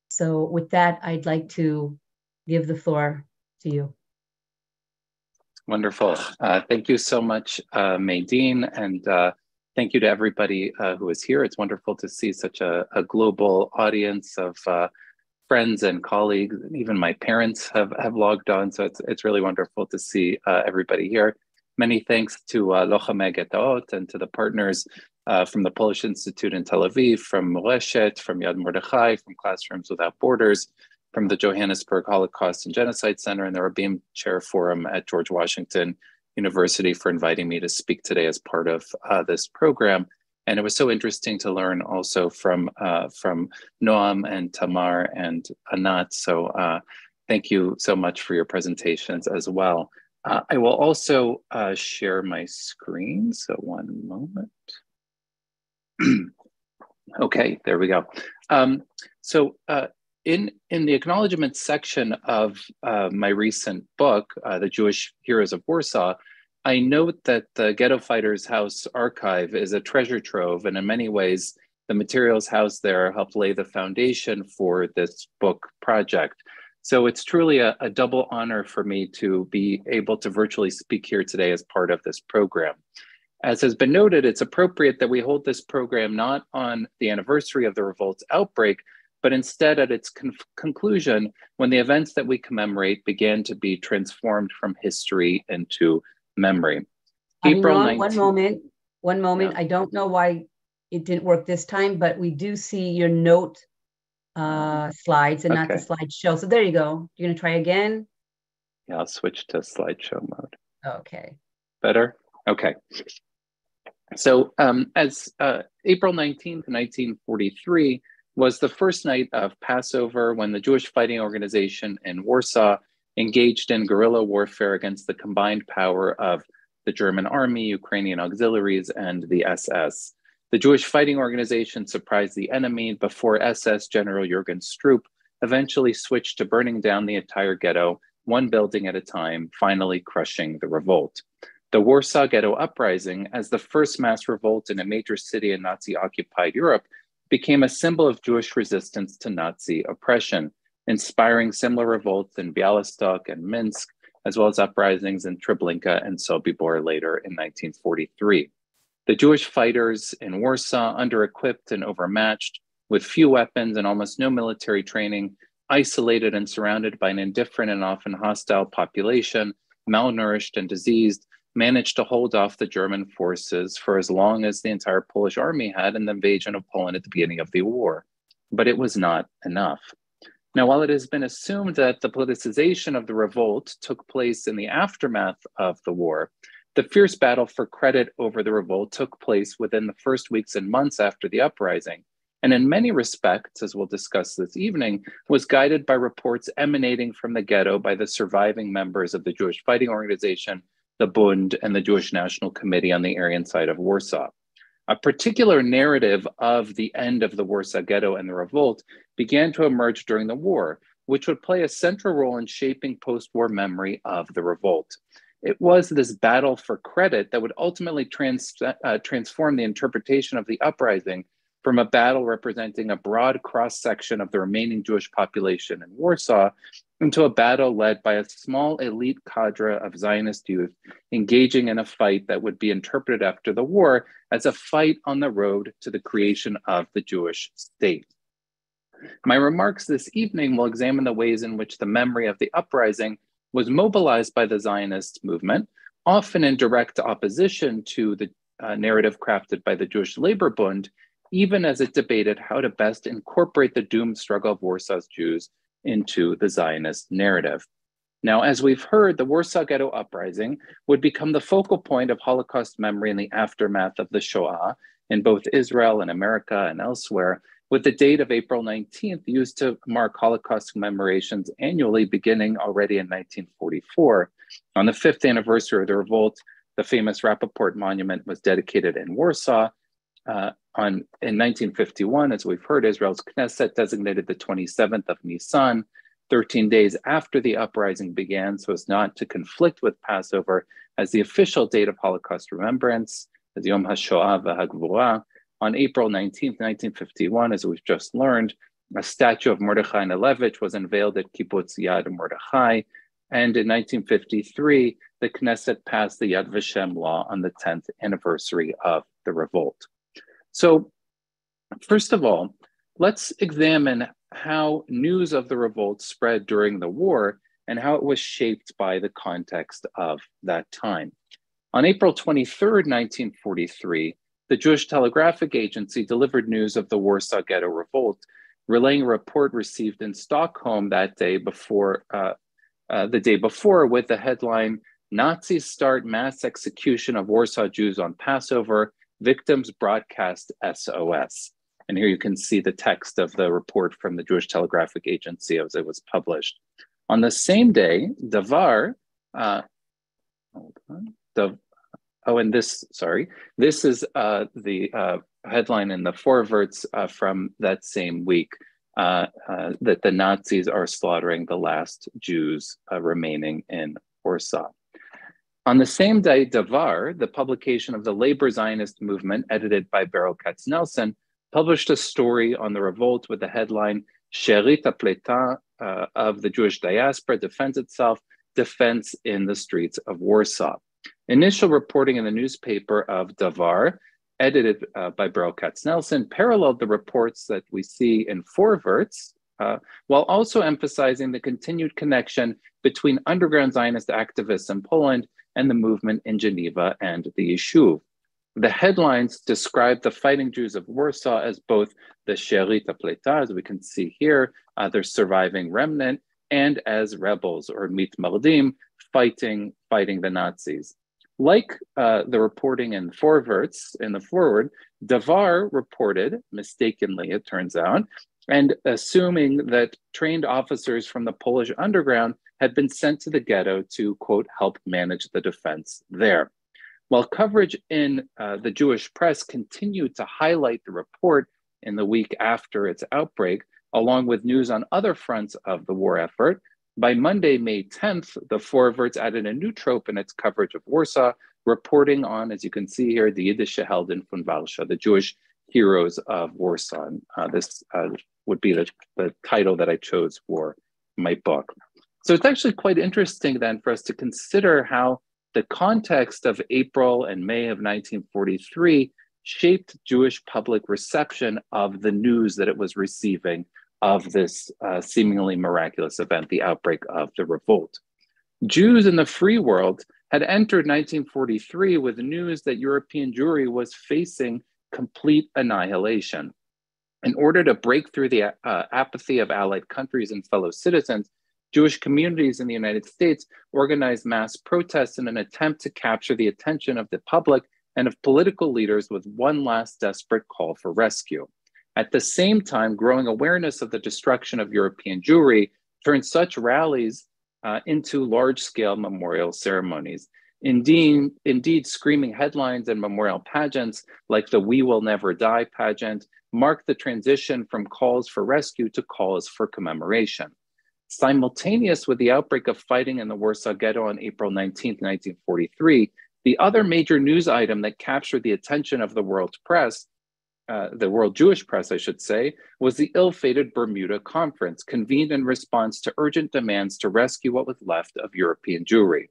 So with that, I'd like to give the floor to you. Wonderful. Thank you so much, Maydeen, and thank you to everybody who is here. It's wonderful to see such a global audience of friends and colleagues. Even my parents have logged on, so it's really wonderful to see everybody here. Many thanks to Lochamei Ghettoot and to the partners from the Polish Institute in Tel Aviv, from Moreshet, from Yad Mordechai, from Classrooms Without Borders, from the Johannesburg Holocaust and Genocide Center, and the Rabin Chair Forum at George Washington University for inviting me to speak today as part of this program. And it was so interesting to learn also from Noam and Tamar and Anat. So thank you so much for your presentations as well. I will also share my screen. So one moment. Okay, there we go. In the acknowledgement section of my recent book, The Jewish Heroes of Warsaw, I note that the Ghetto Fighters House archive is a treasure trove, and in many ways, the materials housed there helped lay the foundation for this book project. So it's truly a double honor for me to be able to virtually speak here today as part of this program. As has been noted, it's appropriate that we hold this program not on the anniversary of the revolt's outbreak, but instead at its conclusion, when the events that we commemorate began to be transformed from history into memory. April 19th. One moment. Yeah. I don't know why it didn't work this time, but we do see your note slides and not the slideshow. So there you go. You're gonna try again? Yeah, I'll switch to slideshow mode. Okay. Better? Okay. So as April 19th, 1943 was the first night of Passover when the Jewish Fighting Organization in Warsaw engaged in guerrilla warfare against the combined power of the German army, Ukrainian auxiliaries, and the SS. The Jewish Fighting Organization surprised the enemy before SS General Jürgen Stroop eventually switched to burning down the entire ghetto, one building at a time, finally crushing the revolt. The Warsaw Ghetto Uprising, as the first mass revolt in a major city in Nazi-occupied Europe, became a symbol of Jewish resistance to Nazi oppression, inspiring similar revolts in Białystok and Minsk, as well as uprisings in Treblinka and Sobibor later in 1943. The Jewish fighters in Warsaw, under-equipped and overmatched, with few weapons and almost no military training, isolated and surrounded by an indifferent and often hostile population, malnourished and diseased, managed to hold off the German forces for as long as the entire Polish army had in the invasion of Poland at the beginning of the war. But it was not enough. Now, while it has been assumed that the politicization of the revolt took place in the aftermath of the war, the fierce battle for credit over the revolt took place within the first weeks and months after the uprising, and in many respects, as we'll discuss this evening, was guided by reports emanating from the ghetto by the surviving members of the Jewish Fighting Organization, the Bund, and the Jewish National Committee on the Aryan side of Warsaw. A particular narrative of the end of the Warsaw Ghetto and the revolt began to emerge during the war, which would play a central role in shaping post-war memory of the revolt. It was this battle for credit that would ultimately transform the interpretation of the uprising from a battle representing a broad cross-section of the remaining Jewish population in Warsaw into a battle led by a small elite cadre of Zionist youth engaging in a fight that would be interpreted after the war as a fight on the road to the creation of the Jewish state. My remarks this evening will examine the ways in which the memory of the uprising was mobilized by the Zionist movement, often in direct opposition to the narrative crafted by the Jewish Labor Bund, even as it debated how to best incorporate the doomed struggle of Warsaw's Jews into the Zionist narrative. Now, as we've heard, the Warsaw Ghetto Uprising would become the focal point of Holocaust memory in the aftermath of the Shoah in both Israel and America and elsewhere, with the date of April 19th used to mark Holocaust commemorations annually beginning already in 1944. On the 5th anniversary of the revolt, the famous Rapoport monument was dedicated in Warsaw. In 1951, as we've heard, Israel's Knesset designated the 27th of Nisan, 13 days after the uprising began, so as not to conflict with Passover, as the official date of Holocaust remembrance, as Yom HaShoah v'Hagvura. On April 19th, 1951, as we've just learned, a statue of Mordechai Anielewicz was unveiled at Kibbutz Yad Mordechai, and in 1953, the Knesset passed the Yad Vashem law on the 10th anniversary of the revolt. So, first of all, let's examine how news of the revolt spread during the war and how it was shaped by the context of that time. On April 23rd, 1943, the Jewish Telegraphic Agency delivered news of the Warsaw Ghetto Revolt, relaying a report received in Stockholm that day before, with the headline, "Nazis start mass execution of Warsaw Jews on Passover, victims broadcast SOS." And here you can see the text of the report from the Jewish Telegraphic Agency as it was published. On the same day, Davar, this is the headline in the forwards from that same week, that the Nazis are slaughtering the last Jews remaining in Warsaw. On the same day, Davar, the publication of the Labor Zionist movement, edited by Beryl Katznelson, published a story on the revolt with the headline, "Sherit HaPleta of the Jewish diaspora defends itself, defense in the streets of Warsaw." Initial reporting in the newspaper of Davar, edited by Beryl Katznelson, paralleled the reports that we see in forwards, while also emphasizing the continued connection between underground Zionist activists in Poland and the movement in Geneva and the Yishuv. The headlines describe the fighting Jews of Warsaw as both the Sherit HaPleta, as we can see here, their surviving remnant, and as rebels, or mitmardim, fighting the Nazis. Like the reporting in the forward, Davar reported, mistakenly it turns out, and assuming that trained officers from the Polish underground had been sent to the ghetto to, quote, help manage the defense there. While coverage in the Jewish press continued to highlight the report in the week after its outbreak, along with news on other fronts of the war effort, by Monday, May 10th, the forwards added a new trope in its coverage of Warsaw, reporting on, as you can see here, the Yiddische Helden von Warsaw, the Jewish heroes of Warsaw. This would be the title that I chose for my book. So it's actually quite interesting then for us to consider how the context of April and May of 1943 shaped Jewish public reception of the news that it was receiving of this seemingly miraculous event, the outbreak of the revolt. Jews in the free world had entered 1943 with news that European Jewry was facing complete annihilation. In order to break through the apathy of allied countries and fellow citizens, Jewish communities in the United States organized mass protests in an attempt to capture the attention of the public and of political leaders with one last desperate call for rescue. At the same time, growing awareness of the destruction of European Jewry turned such rallies into large-scale memorial ceremonies. Indeed, screaming headlines and memorial pageants like the "We Will Never Die" pageant marked the transition from calls for rescue to calls for commemoration. Simultaneous with the outbreak of fighting in the Warsaw Ghetto on April 19, 1943, the other major news item that captured the attention of the world press, the world Jewish press, I should say, was the ill-fated Bermuda Conference, convened in response to urgent demands to rescue what was left of European Jewry.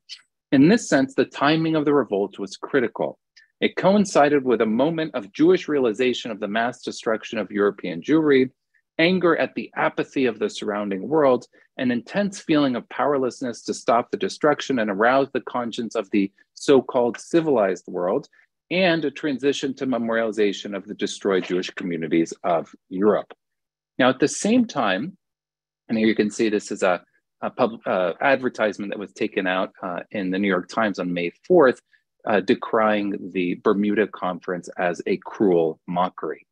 In this sense, the timing of the revolt was critical. It coincided with a moment of Jewish realization of the mass destruction of European Jewry, anger at the apathy of the surrounding world, an intense feeling of powerlessness to stop the destruction and arouse the conscience of the so-called civilized world, and a transition to memorialization of the destroyed Jewish communities of Europe. Now, at the same time, and here you can see this is a advertisement that was taken out in the New York Times on May 4th, decrying the Bermuda Conference as a cruel mockery.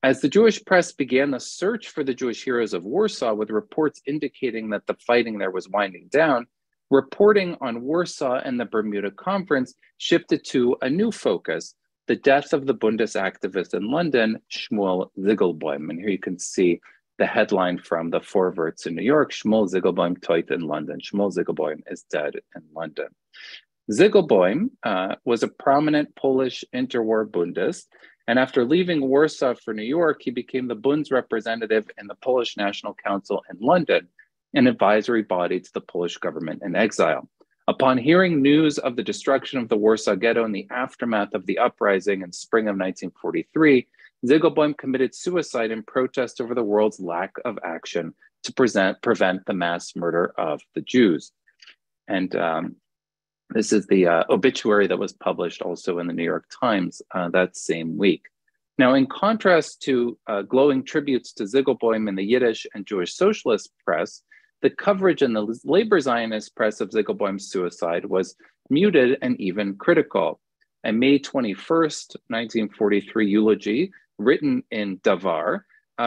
As the Jewish press began the search for the Jewish heroes of Warsaw, with reports indicating that the fighting there was winding down, reporting on Warsaw and the Bermuda Conference shifted to a new focus, the death of the Bundes activist in London, Shmuel Ziegelboim. And here you can see the headline from the forwards in New York, Shmuel Ziegelboim tot in London. Shmuel Ziegelboim is dead in London. Ziegelboim was a prominent Polish interwar Bundist, and after leaving Warsaw for New York, he became the Bund's representative in the Polish National Council in London, an advisory body to the Polish government in exile. Upon hearing news of the destruction of the Warsaw Ghetto in the aftermath of the uprising in spring of 1943, Ziegelboim committed suicide in protest over the world's lack of action to prevent the mass murder of the Jews. And This is the obituary that was published also in the New York Times that same week. Now, in contrast to glowing tributes to Ziegelboim in the Yiddish and Jewish socialist press, the coverage in the labor Zionist press of Ziegelboim's suicide was muted and even critical. A May 21st, 1943 eulogy written in Davar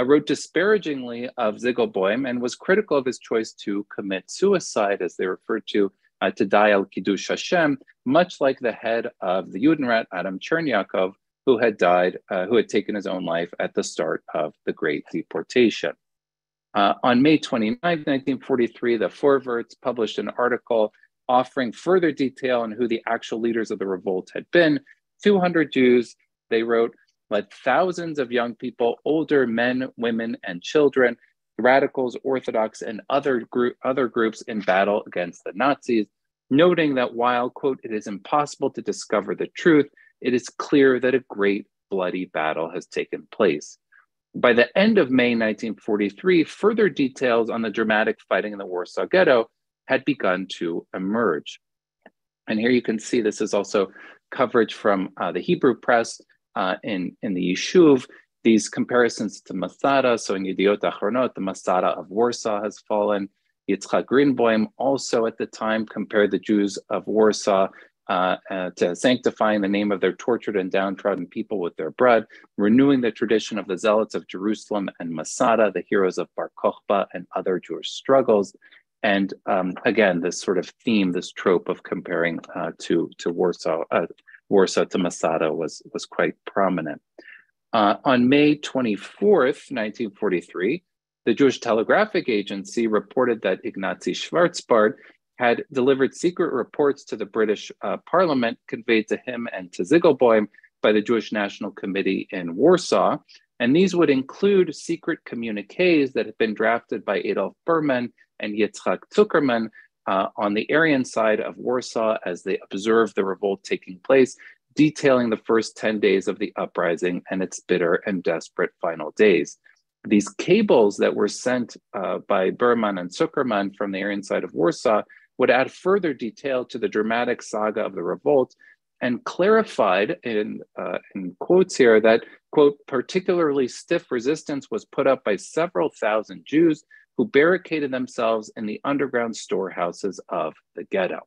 wrote disparagingly of Ziegelboim and was critical of his choice to commit suicide, as they referred to die al Kiddush Hashem, much like the head of the Judenrat, Adam Chernyakov, who had died, who had taken his own life at the start of the Great Deportation. On May 29, 1943, the Vorwärts published an article offering further detail on who the actual leaders of the revolt had been. 200 Jews, they wrote, led thousands of young people, older men, women, and children, radicals, Orthodox, and other groups in battle against the Nazis, noting that while, quote, it is impossible to discover the truth, it is clear that a great bloody battle has taken place. By the end of May 1943, further details on the dramatic fighting in the Warsaw Ghetto had begun to emerge. And here you can see this is also coverage from the Hebrew press in the Yishuv, these comparisons to Masada. So in Yediot Achronot, the Masada of Warsaw has fallen. Yitzchak Greenbaum also at the time compared the Jews of Warsaw to sanctifying the name of their tortured and downtrodden people with their blood, renewing the tradition of the Zealots of Jerusalem and Masada, the heroes of Bar Kokhba and other Jewish struggles. And again, this sort of theme, this trope of comparing to Warsaw to Masada was quite prominent. On May 24th, 1943, the Jewish Telegraphic Agency reported that Ignacy Schwarzbard had delivered secret reports to the British Parliament conveyed to him and to Ziegelboim by the Jewish National Committee in Warsaw. And these would include secret communiques that had been drafted by Adolf Berman and Yitzchak Zuckerman on the Aryan side of Warsaw as they observed the revolt taking place, detailing the first 10 days of the uprising and its bitter and desperate final days. These cables that were sent by Berman and Zuckerman from the Aryan side of Warsaw would add further detail to the dramatic saga of the revolt and clarified in quotes here that, quote, particularly stiff resistance was put up by several thousand Jews who barricaded themselves in the underground storehouses of the ghetto.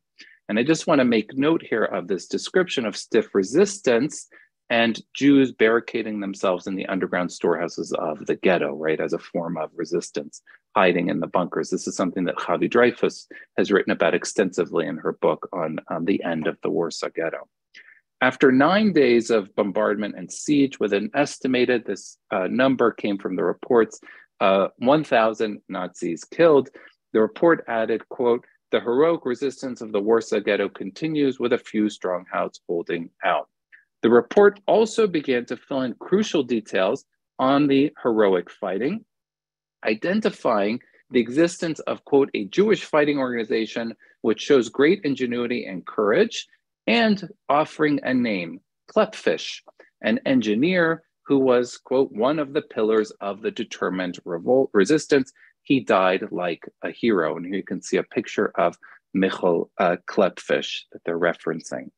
And I just want to make note here of this description of stiff resistance and Jews barricading themselves in the underground storehouses of the ghetto, right, as a form of resistance, hiding in the bunkers. This is something that Javi Dreyfus has written about extensively in her book on the end of the Warsaw Ghetto. After 9 days of bombardment and siege, with an estimated, this number came from the reports, 1,000 Nazis killed, the report added, quote, the heroic resistance of the Warsaw Ghetto continues with a few strongholds holding out. The report also began to fill in crucial details on the heroic fighting, identifying the existence of, quote, a Jewish fighting organization which shows great ingenuity and courage, and offering a name, Klepfish, an engineer who was, quote, one of the pillars of the determined revolt resistance. He died like a hero. And here you can see a picture of Michal Klepfish that they're referencing.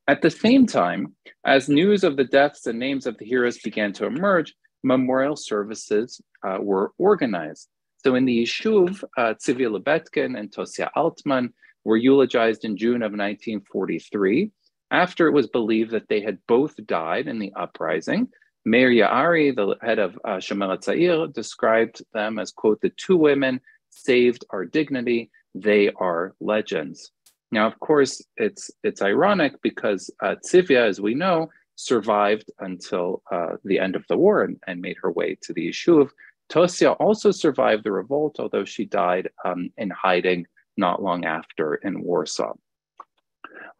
At the same time, as news of the deaths and names of the heroes began to emerge, memorial services were organized. So in the Yishuv, Tzivia Lebetkin and Tosia Altman were eulogized in June of 1943, after it was believed that they had both died in the uprising. Meir Yaari, the head of Shomer HaTzair, described them as, quote, the two women saved our dignity, they are legends. Now, of course, it's ironic because Tzivia, as we know, survived until the end of the war and made her way to the Yishuv. Tosia also survived the revolt, although she died in hiding not long after in Warsaw.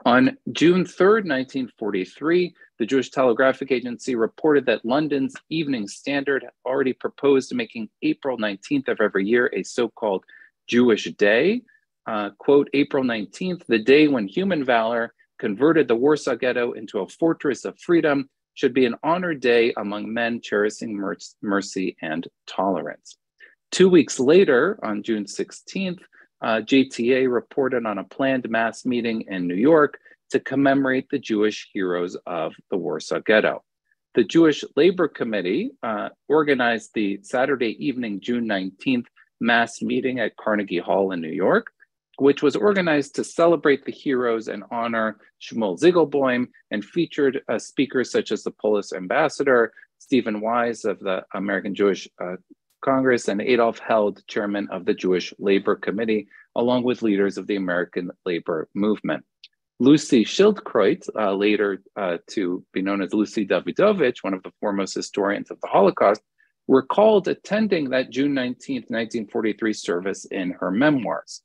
On June 3rd, 1943, the Jewish Telegraphic Agency reported that London's Evening Standard already proposed making April 19th of every year a so-called Jewish Day. Quote, April 19th, the day when human valor converted the Warsaw Ghetto into a fortress of freedom, should be an honored day among men cherishing mercy and tolerance. 2 weeks later, on June 16th, JTA reported on a planned mass meeting in New York to commemorate the Jewish heroes of the Warsaw Ghetto. The Jewish Labor Committee organized the Saturday evening, June 19th, mass meeting at Carnegie Hall in New York, which was organized to celebrate the heroes and honor Shmuel Ziegelboim, and featured speakers such as the Polish ambassador, Stephen Wise of the American Jewish Congress, and Adolf Held, chairman of the Jewish Labor Committee, along with leaders of the American labor movement. Lucy Schildkreuz, later to be known as Lucy Davidovich, one of the foremost historians of the Holocaust, recalled attending that June 19th, 1943 service in her memoirs.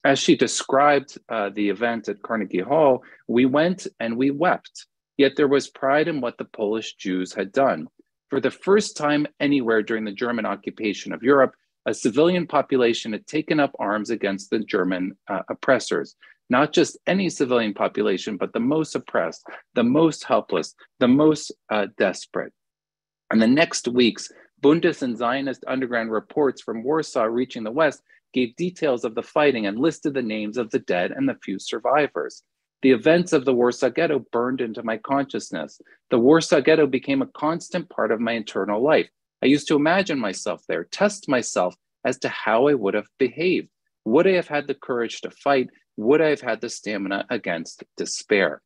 As she described the event at Carnegie Hall, we went and we wept, yet there was pride in what the Polish Jews had done. For the first time anywhere during the German occupation of Europe, a civilian population had taken up arms against the German oppressors. Not just any civilian population, but the most oppressed, the most helpless, the most desperate. In the next weeks, Bundist and Zionist underground reports from Warsaw reaching the West gave details of the fighting and listed the names of the dead and the few survivors. The events of the Warsaw Ghetto burned into my consciousness. The Warsaw Ghetto became a constant part of my internal life. I used to imagine myself there, test myself as to how I would have behaved. Would I have had the courage to fight? Would I have had the stamina against despair?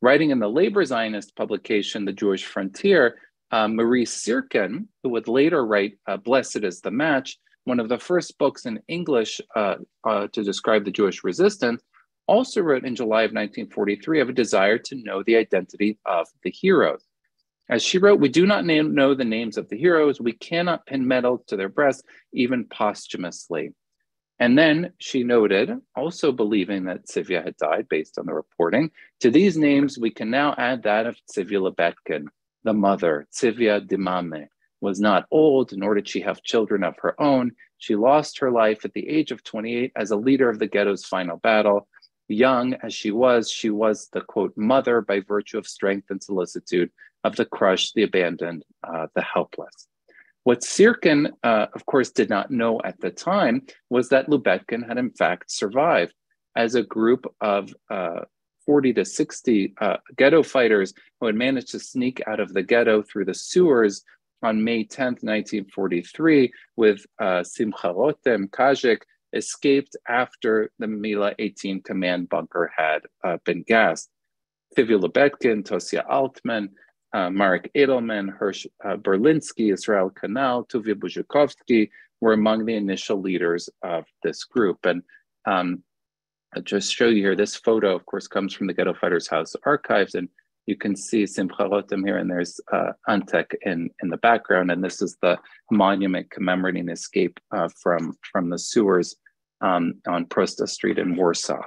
Writing in the Labor Zionist publication, The Jewish Frontier, Marie Sirkin, who would later write Blessed is the Match, one of the first books in English to describe the Jewish resistance, also wrote in July of 1943 of a desire to know the identity of the heroes. As she wrote, we do not know the names of the heroes. We cannot pin medals to their breasts, even posthumously. And then she noted, also believing that Tzivia had died based on the reporting, to these names, we can now add that of Tzivia Lebetkin, the mother. Tzivia Dimame was not old, nor did she have children of her own. She lost her life at the age of 28 as a leader of the ghetto's final battle. Young as she was the, quote, mother by virtue of strength and solicitude of the crushed, the abandoned, the helpless. What Sirkin, of course, did not know at the time was that Lubetkin had in fact survived. As a group of 40 to 60 ghetto fighters who had managed to sneak out of the ghetto through the sewers on May 10th, 1943, with Simcha Rotem Kajik, escaped after the Mila 18 command bunker had been gassed. Tzivia Lebetkin, Tosia Altman, Marek Edelman, Hirsch Berlinski, Israel Kanal, Tuvia Buzhikovsky were among the initial leaders of this group. And I'll just show you here, this photo, of course, comes from the Ghetto Fighters House archives, and you can see Simcha Rotem here, and there's Antek in the background, and this is the monument commemorating the escape from the sewers on Prosta Street in Warsaw.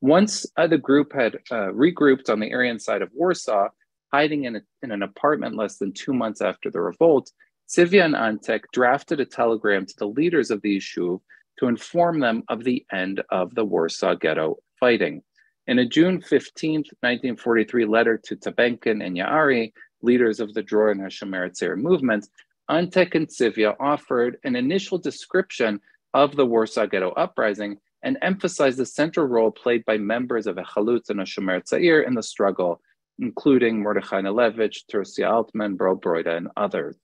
Once the group had regrouped on the Aryan side of Warsaw, hiding in an apartment less than 2 months after the revolt, Tzivia and Antek drafted a telegram to the leaders of the Yishuv to inform them of the end of the Warsaw Ghetto fighting. In a June 15th, 1943 letter to Tabenkin and Yaari, leaders of the Dror and Hashomer Tzair movements, Antek and Tzivia offered an initial description of the Warsaw Ghetto Uprising and emphasized the central role played by members of Echalutz and Hashomer Tzair in the struggle, including Mordechai Anielewicz, Tosia Altman, Bro Broida, and others.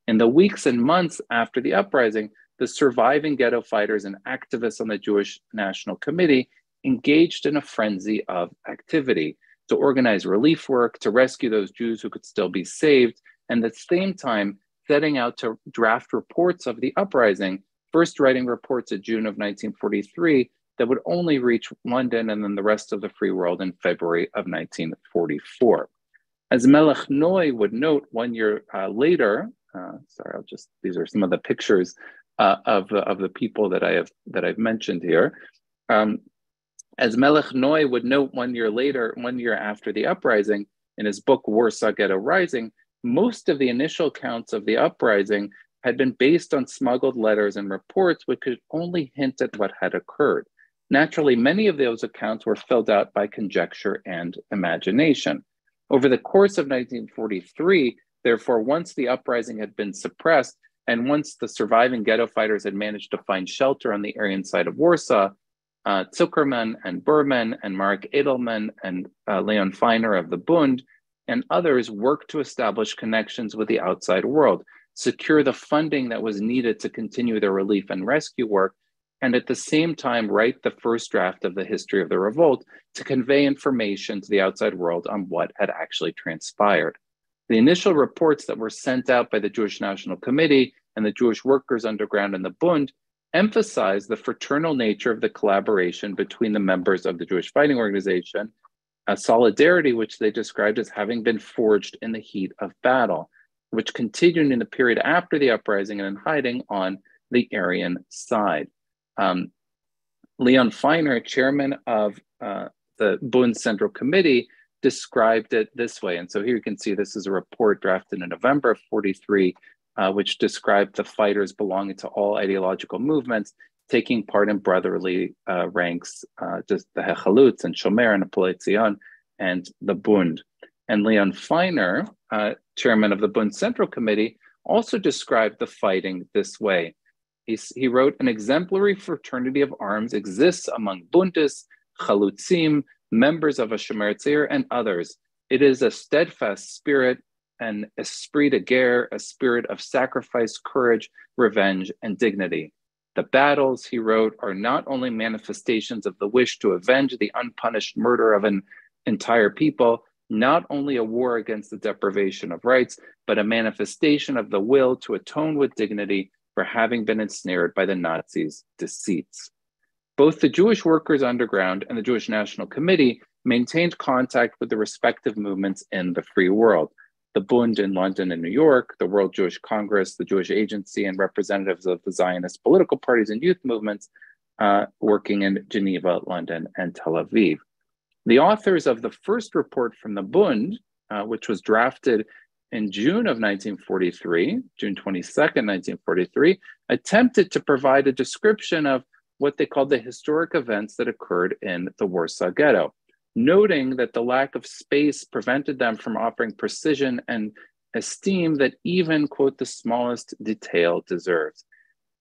In the weeks and months after the uprising, the surviving ghetto fighters and activists on the Jewish National Committee engaged in a frenzy of activity to organize relief work, to rescue those Jews who could still be saved, and at the same time setting out to draft reports of the uprising, first writing reports in June of 1943 that would only reach London and then the rest of the free world in February of 1944. As Melech Noi would note 1 year later, these are some of the pictures of the people that I've mentioned here. As Melech Noi would note 1 year later, 1 year after the uprising, in his book Warsaw Ghetto Rising, most of the initial accounts of the uprising had been based on smuggled letters and reports which could only hint at what had occurred. Naturally, many of those accounts were filled out by conjecture and imagination. Over the course of 1943, therefore, once the uprising had been suppressed, And once the surviving ghetto fighters had managed to find shelter on the Aryan side of Warsaw, Zuckerman and Berman and Marek Edelman and Leon Feiner of the Bund and others worked to establish connections with the outside world, secure the funding that was needed to continue their relief and rescue work, and at the same time write the first draft of the history of the revolt to convey information to the outside world on what had actually transpired. The initial reports that were sent out by the Jewish National Committee and the Jewish Workers Underground and the Bund emphasized the fraternal nature of the collaboration between the members of the Jewish Fighting Organization, a solidarity which they described as having been forged in the heat of battle, which continued in the period after the uprising and in hiding on the Aryan side. Leon Feiner, chairman of the Bund Central Committee, described it this way. And so here you can see this is a report drafted in November of 43, which described the fighters belonging to all ideological movements, taking part in brotherly ranks, just the Hechalutz and Shomer and Apolei Zion and the Bund. And Leon Feiner, chairman of the Bund Central Committee, also described the fighting this way. He wrote, an exemplary fraternity of arms exists among Bundists, Chalutzim, members of a Shomer Tzir, and others. It is a steadfast spirit, an esprit de guerre, a spirit of sacrifice, courage, revenge, and dignity. The battles, he wrote, are not only manifestations of the wish to avenge the unpunished murder of an entire people, not only a war against the deprivation of rights, but a manifestation of the will to atone with dignity for having been ensnared by the Nazis' deceits. Both the Jewish Workers Underground and the Jewish National Committee maintained contact with the respective movements in the free world. The Bund in London and New York, the World Jewish Congress, the Jewish Agency, and representatives of the Zionist political parties and youth movements working in Geneva, London, and Tel Aviv. The authors of the first report from the Bund, which was drafted in June of 1943, June 22nd, 1943, attempted to provide a description of what they called the historic events that occurred in the Warsaw Ghetto, noting that the lack of space prevented them from offering precision and esteem that even, quote, the smallest detail deserves.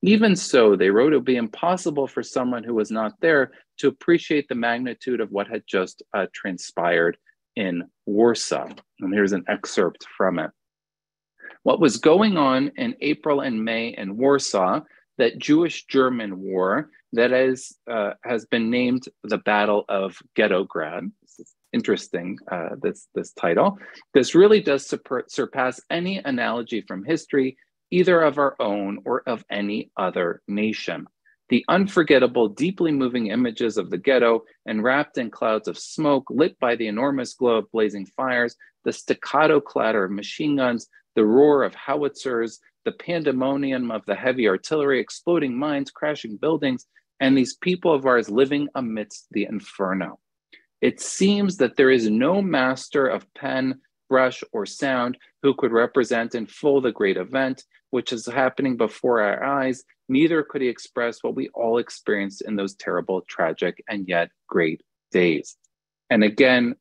Even so, they wrote, it would be impossible for someone who was not there to appreciate the magnitude of what had just transpired in Warsaw. And here's an excerpt from it. What was going on in April and May in Warsaw, that Jewish-German war that has been named the Battle of Ghettograd. This is interesting, this title. This really does surpass any analogy from history, either of our own or of any other nation. The unforgettable, deeply moving images of the ghetto, enwrapped in clouds of smoke, lit by the enormous glow of blazing fires, the staccato clatter of machine guns, the roar of howitzers, the pandemonium of the heavy artillery, exploding mines, crashing buildings, and these people of ours living amidst the inferno. It seems that there is no master of pen, brush, or sound who could represent in full the great event, which is happening before our eyes. Neither could he express what we all experienced in those terrible, tragic, and yet great days. And again,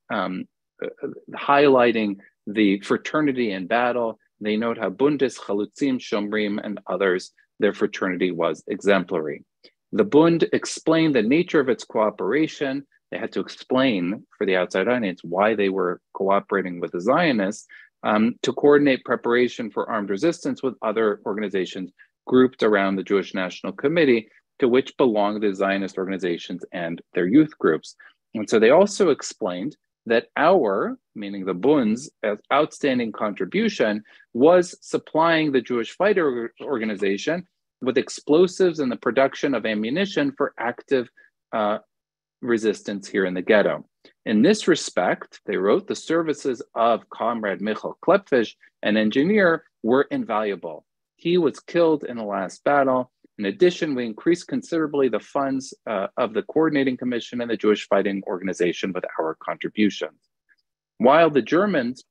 highlighting the fraternity in battle, they note how Bundis, Chalutzim, Shomrim, and others, their fraternity was exemplary. The Bund explained the nature of its cooperation. They had to explain for the outside audience why they were cooperating with the Zionists to coordinate preparation for armed resistance with other organizations grouped around the Jewish National Committee, to which belong the Zionist organizations and their youth groups. And so they also explained that our, meaning the Bund's, outstanding contribution was supplying the Jewish Fighter Organization with explosives and the production of ammunition for active resistance here in the ghetto. In this respect, they wrote, the services of Comrade Michal Klepfish, an engineer, were invaluable. He was killed in the last battle. In addition, we increased considerably the funds of the Coordinating Commission and the Jewish Fighting Organization with our contributions. While the Germans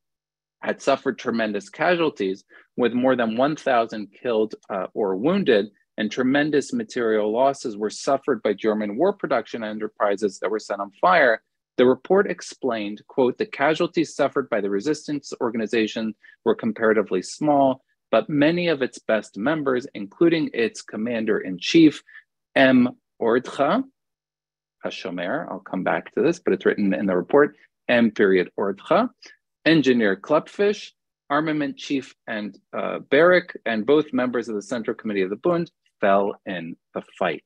had suffered tremendous casualties, with more than 1,000 killed or wounded, and tremendous material losses were suffered by German war production enterprises that were set on fire, the report explained, quote, the casualties suffered by the resistance organization were comparatively small, but many of its best members, including its commander-in-chief, M. Ordcha, Hashomer, I'll come back to this, but it's written in the report, M. Ordcha, engineer Klepfish, armament chief and Barrack, and both members of the Central Committee of the Bund fell in the fight.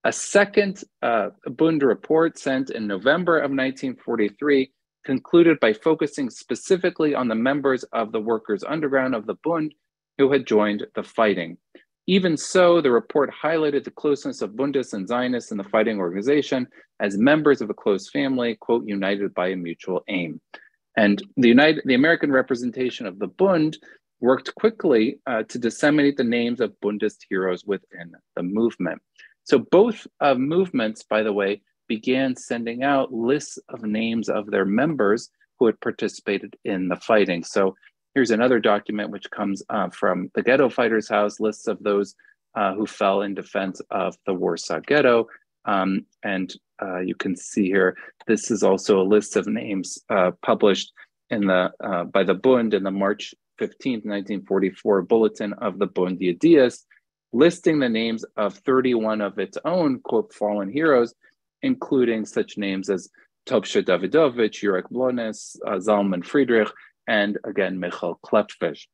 A second Bund report sent in November of 1943 concluded by focusing specifically on the members of the Workers' Underground of the Bund who had joined the fighting. Even so, the report highlighted the closeness of Bundists and Zionists in the fighting organization as members of a close family, quote, united by a mutual aim. And the American representation of the Bund worked quickly to disseminate the names of Bundist heroes within the movement. So both movements, by the way, began sending out lists of names of their members who had participated in the fighting. So here's another document which comes from the Ghetto Fighters' House, lists of those who fell in defense of the Warsaw Ghetto. You can see here, this is also a list of names published in by the Bund in the March 15, 1944 bulletin of the Bund Yedias, listing the names of 31 of its own, quote, fallen heroes, including such names as Topsha Davidovich, Jurek Blones, Zalman Friedrich, and again, Michal Klepfish.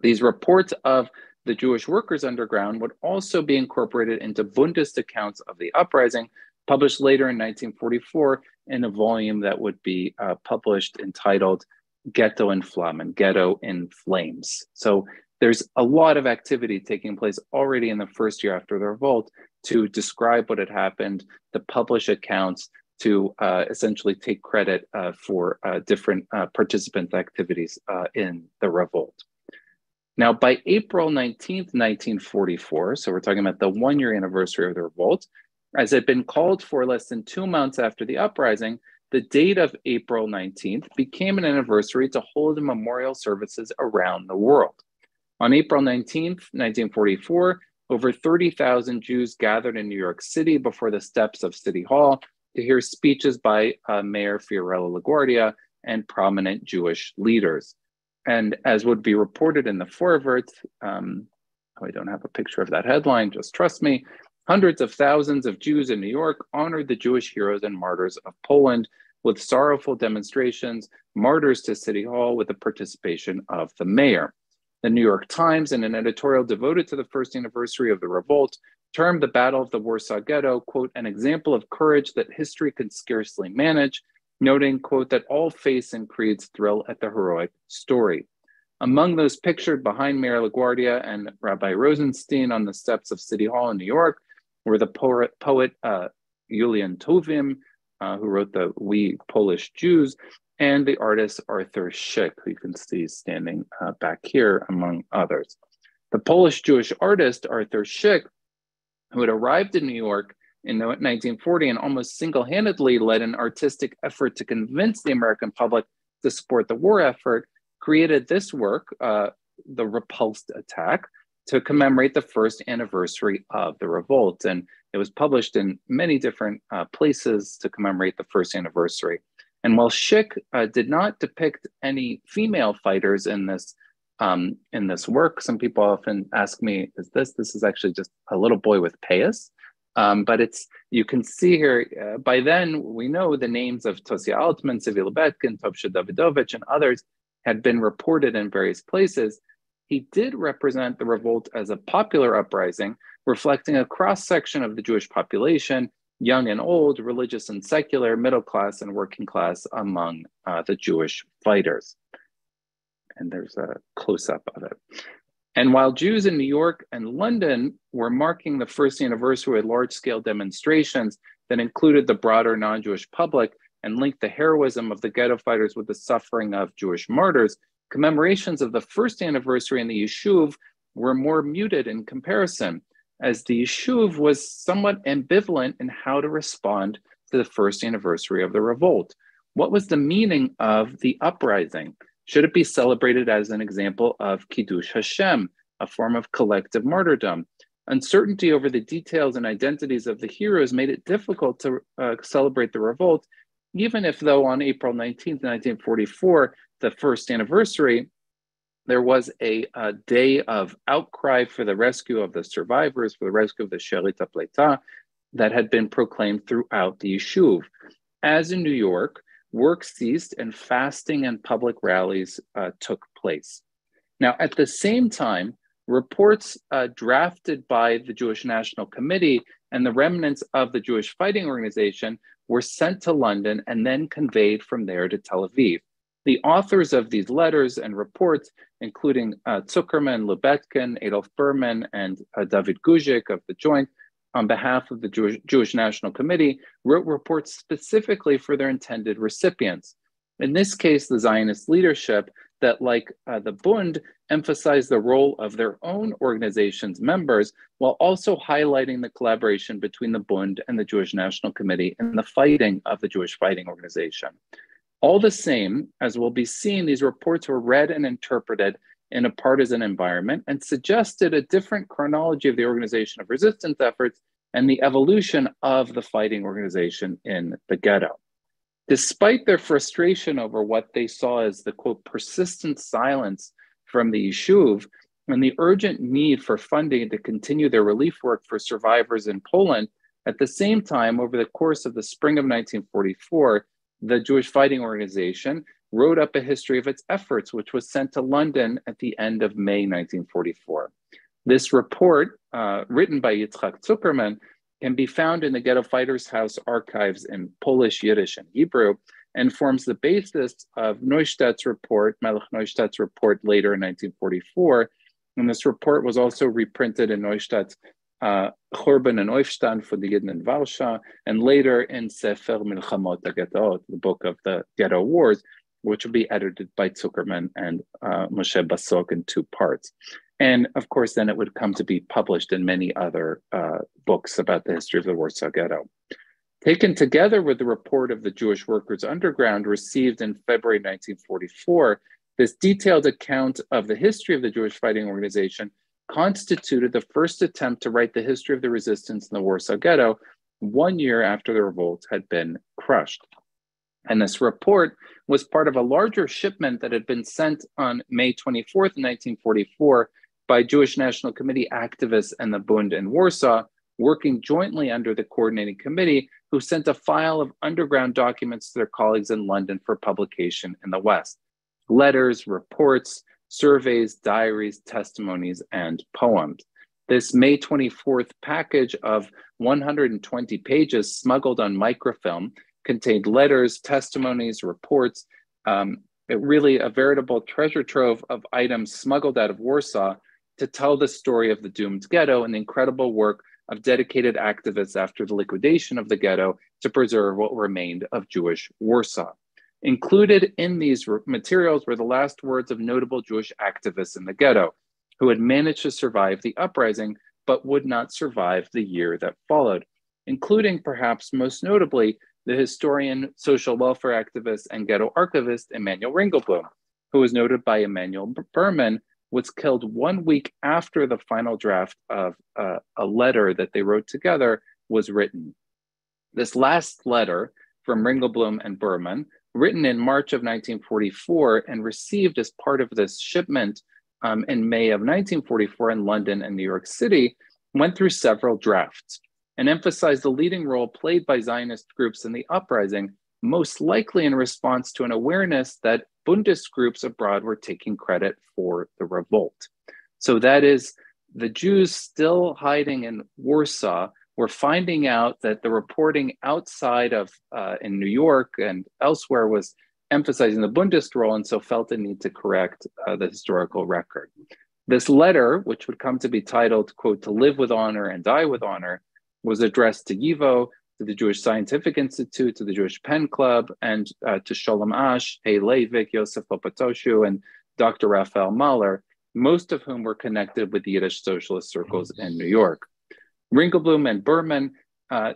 These reports of the Jewish Workers' Underground would also be incorporated into Bundist accounts of the uprising, published later in 1944 in a volume that would be published entitled Ghetto in Flammen, Ghetto in Flames. So there's a lot of activity taking place already in the first year after the revolt to describe what had happened, to publish accounts, to essentially take credit for different participants' activities in the revolt. Now, by April 19th, 1944, so we're talking about the one-year anniversary of the revolt, as had been called for less than 2 months after the uprising, the date of April 19th became an anniversary to hold memorial services around the world. On April 19th, 1944, over 30,000 Jews gathered in New York City before the steps of City Hall to hear speeches by Mayor Fiorello LaGuardia and prominent Jewish leaders. And as would be reported in the foreword, I don't have a picture of that headline, just trust me, hundreds of thousands of Jews in New York honored the Jewish heroes and martyrs of Poland with sorrowful demonstrations, martyrs to City Hall with the participation of the mayor. The New York Times, in an editorial devoted to the first anniversary of the revolt, termed the Battle of the Warsaw Ghetto, quote, an example of courage that history could scarcely manage, noting, quote, that all faiths and creeds thrill at the heroic story. Among those pictured behind Mayor LaGuardia and Rabbi Rosenstein on the steps of City Hall in New York were the poet Julian Tovim, who wrote the We Polish Jews, and the artist Arthur Szyk, who you can see standing back here, among others. The Polish Jewish artist Arthur Szyk, who had arrived in New York in 1940 and almost single-handedly led an artistic effort to convince the American public to support the war effort, created this work, The Repulsed Attack, to commemorate the first anniversary of the revolt. And it was published in many different places to commemorate the first anniversary. And while Szyk did not depict any female fighters in this work, some people often ask me, this is actually just a little boy with payas? But you can see here, by then we know the names of Tosia Altman, Sivi Lebetkin, Topsha Davidovich, and others had been reported in various places. He did represent the revolt as a popular uprising, reflecting a cross-section of the Jewish population, young and old, religious and secular, middle class and working class among the Jewish fighters. And there's a close-up of it. And while Jews in New York and London were marking the first anniversary with large-scale demonstrations that included the broader non-Jewish public and linked the heroism of the ghetto fighters with the suffering of Jewish martyrs, commemorations of the first anniversary in the Yishuv were more muted in comparison, as the Yishuv was somewhat ambivalent in how to respond to the first anniversary of the revolt. What was the meaning of the uprising? Should it be celebrated as an example of Kiddush Hashem, a form of collective martyrdom? Uncertainty over the details and identities of the heroes made it difficult to celebrate the revolt, even if, though, on April 19th, 1944, the first anniversary, there was a day of outcry for the rescue of the survivors, for the rescue of the Sherit HaPleita that had been proclaimed throughout the Yishuv. As in New York, work ceased and fasting and public rallies took place. Now, at the same time, reports drafted by the Jewish National Committee and the remnants of the Jewish Fighting Organization were sent to London and then conveyed from there to Tel Aviv. The authors of these letters and reports, including Zuckerman, Lubetkin, Adolf Berman, and David Guzik of the Joint, on behalf of the Jewish National Committee, wrote reports specifically for their intended recipients. In this case, the Zionist leadership that, like the Bund, emphasized the role of their own organization's members while also highlighting the collaboration between the Bund and the Jewish National Committee in the fighting of the Jewish Fighting Organization. All the same, as will be seen, these reports were read and interpreted in a partisan environment and suggested a different chronology of the organization of resistance efforts and the evolution of the fighting organization in the ghetto. Despite their frustration over what they saw as the, quote, persistent silence from the Yishuv and the urgent need for funding to continue their relief work for survivors in Poland, at the same time, over the course of the spring of 1944, the Jewish Fighting Organization wrote up a history of its efforts, which was sent to London at the end of May 1944. This report, written by Yitzchak Zuckerman, can be found in the Ghetto Fighters House archives in Polish, Yiddish, and Hebrew, and forms the basis of Neustadt's report, Melech Neustadt's report later in 1944. And this report was also reprinted in Neustadt's Churban and Aufstand for the Yidden in Warsaw, and later in Sefer Milchamot HaGhettoot, the book of the Ghetto Wars, which will be edited by Zuckerman and Moshe Basok in 2 parts. And of course, then it would come to be published in many other books about the history of the Warsaw Ghetto. Taken together with the report of the Jewish Workers' Underground received in February 1944, this detailed account of the history of the Jewish Fighting Organization constituted the first attempt to write the history of the resistance in the Warsaw Ghetto 1 year after the revolt had been crushed. And this report was part of a larger shipment that had been sent on May 24th, 1944, by Jewish National Committee activists and the Bund in Warsaw, working jointly under the coordinating committee, who sent a file of underground documents to their colleagues in London for publication in the West. Letters, reports, surveys, diaries, testimonies, and poems. This May 24th package of 120 pages smuggled on microfilm contained letters, testimonies, reports, really a veritable treasure trove of items smuggled out of Warsaw to tell the story of the doomed ghetto and the incredible work of dedicated activists after the liquidation of the ghetto to preserve what remained of Jewish Warsaw. Included in these materials were the last words of notable Jewish activists in the ghetto who had managed to survive the uprising but would not survive the year that followed, including perhaps most notably the historian, social welfare activist, and ghetto archivist Emanuel Ringelblum, who was noted by Emanuel Berman, was killed 1 week after the final draft of a letter that they wrote together was written. This last letter from Ringelblum and Berman, written in March of 1944 and received as part of this shipment in May of 1944 in London and New York City, went through several drafts and emphasized the leading role played by Zionist groups in the uprising, most likely in response to an awareness that Bundist groups abroad were taking credit for the revolt. So that is, the Jews still hiding in Warsaw were finding out that the reporting outside of in New York and elsewhere was emphasizing the Bundist role, and so felt the need to correct the historical record. This letter, which would come to be titled, quote, "To Live with Honor and Die with Honor," was addressed to YIVO, to the Jewish Scientific Institute, to the Jewish Pen Club, and to Sholem Ash, Hey Leivik, Yosef Popatoshu, and Dr. Raphael Mahler, most of whom were connected with the Yiddish socialist circles in New York. Ringelblum and Berman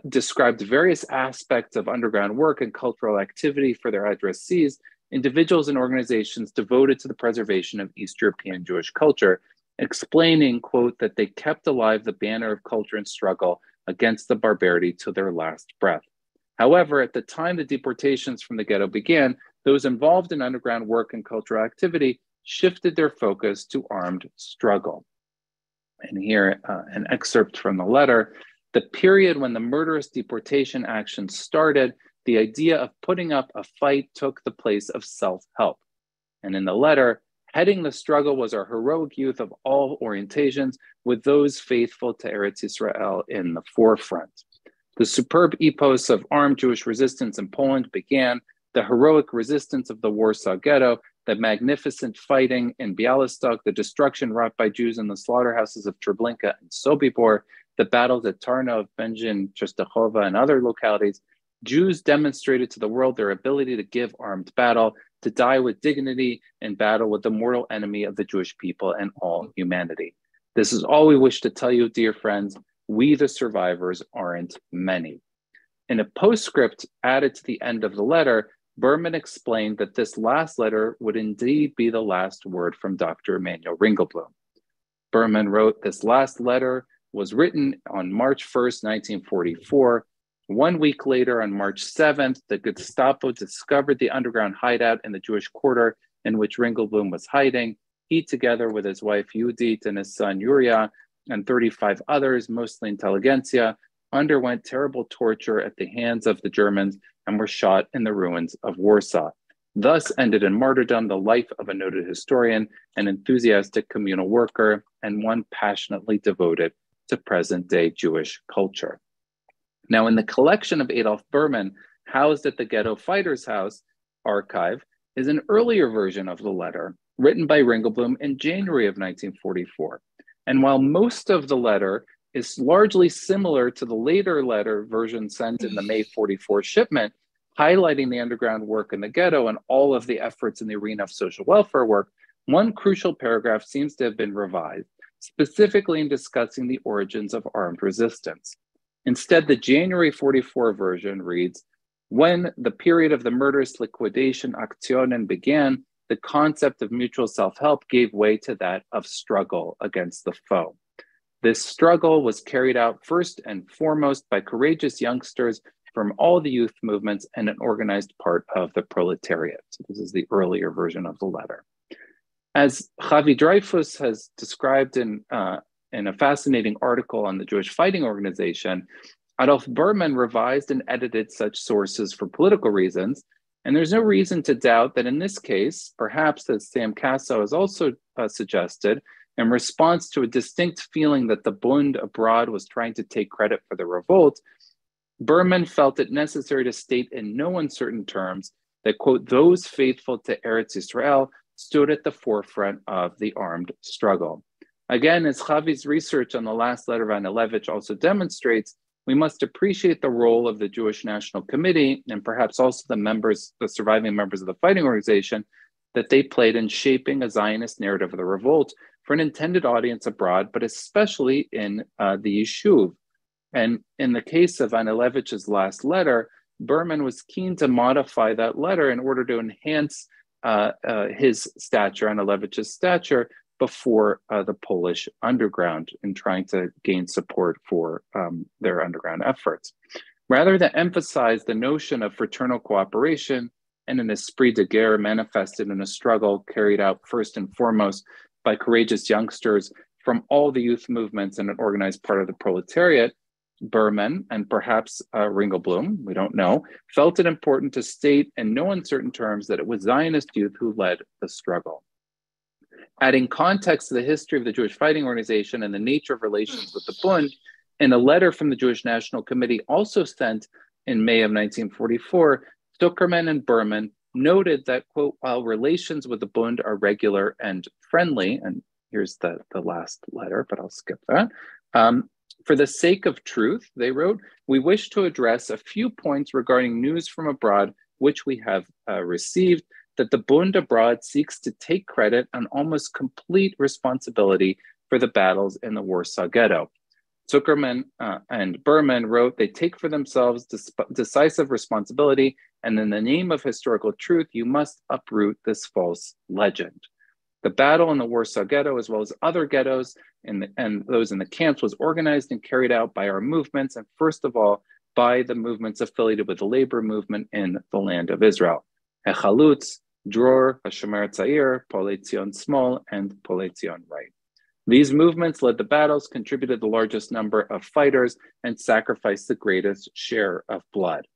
described various aspects of underground work and cultural activity for their addressees, individuals and organizations devoted to the preservation of East European Jewish culture, explaining, quote, that they kept alive the banner of culture and struggle against the barbarity to their last breath. However, at the time the deportations from the ghetto began, those involved in underground work and cultural activity shifted their focus to armed struggle. And here, an excerpt from the letter. The period when the murderous deportation action started, the idea of putting up a fight took the place of self-help. And in the letter, heading the struggle was our heroic youth of all orientations, with those faithful to Eretz Yisrael in the forefront. The superb epos of armed Jewish resistance in Poland began, the heroic resistance of the Warsaw Ghetto, the magnificent fighting in Białystok, the destruction wrought by Jews in the slaughterhouses of Treblinka and Sobibor, the battles at Tarnów, Będzin, Częstochowa, and other localities. Jews demonstrated to the world their ability to give armed battle, to die with dignity in battle with the mortal enemy of the Jewish people and all humanity. This is all we wish to tell you, dear friends. We, the survivors, aren't many. In a postscript added to the end of the letter, Berman explained that this last letter would indeed be the last word from Dr. Emanuel Ringelblum. Berman wrote, this last letter was written on March 1st, 1944. 1 week later, on March 7th, the Gestapo discovered the underground hideout in the Jewish quarter in which Ringelblum was hiding. He, together with his wife Judith and his son Yuria, and 35 others, mostly intelligentsia, underwent terrible torture at the hands of the Germans and were shot in the ruins of Warsaw. Thus ended in martyrdom the life of a noted historian, an enthusiastic communal worker, and one passionately devoted to present-day Jewish culture. Now, in the collection of Adolf Berman, housed at the Ghetto Fighters House archive, is an earlier version of the letter, written by Ringelblum in January of 1944. And while most of the letter is largely similar to the later letter version sent in the May 44 shipment, highlighting the underground work in the ghetto and all of the efforts in the arena of social welfare work, one crucial paragraph seems to have been revised, specifically in discussing the origins of armed resistance. Instead, the January 44 version reads, when the period of the murderous liquidation Aktionen began, the concept of mutual self-help gave way to that of struggle against the foe. This struggle was carried out first and foremost by courageous youngsters from all the youth movements and an organized part of the proletariat. So this is the earlier version of the letter. As Javi Dreyfus has described in a fascinating article on the Jewish Fighting Organization, Adolf Berman revised and edited such sources for political reasons, and there's no reason to doubt that in this case, perhaps as Sam Casso has also suggested, in response to a distinct feeling that the Bund abroad was trying to take credit for the revolt, Berman felt it necessary to state in no uncertain terms that, quote, those faithful to Eretz Yisrael stood at the forefront of the armed struggle. Again, as Javi's research on the last letter of Anielewicz also demonstrates, we must appreciate the role of the Jewish National Committee and perhaps also the surviving members of the fighting organization that they played in shaping a Zionist narrative of the revolt for an intended audience abroad, but especially in the Yishuv. And in the case of Anielewicz's last letter, Berman was keen to modify that letter in order to enhance his stature, Anielewicz's stature, before the Polish underground in trying to gain support for their underground efforts. Rather than emphasize the notion of fraternal cooperation and an esprit de guerre manifested in a struggle carried out first and foremost by courageous youngsters from all the youth movements and an organized part of the proletariat, Berman, and perhaps Ringelblum, we don't know, felt it important to state in no uncertain terms that it was Zionist youth who led the struggle. Adding context to the history of the Jewish Fighting Organization and the nature of relations with the Bund, in a letter from the Jewish National Committee also sent in May of 1944, Zuckerman and Berman noted that, quote, while relations with the Bund are regular and friendly, and here's the last letter, but I'll skip that. For the sake of truth, they wrote, we wish to address a few points regarding news from abroad, which we have received, that the Bund abroad seeks to take credit and almost complete responsibility for the battles in the Warsaw Ghetto. Zuckerman and Berman wrote, they take for themselves decisive responsibility, and in the name of historical truth, you must uproot this false legend. The battle in the Warsaw Ghetto, as well as other ghettos and those in the camps, was organized and carried out by our movements, and first of all, by the movements affiliated with the labor movement in the land of Israel. Echalutz, Dror, Hashomer Tzair, Polei Tzion Small, and Polei Tzion Right. These movements led the battles, contributed the largest number of fighters, and sacrificed the greatest share of blood.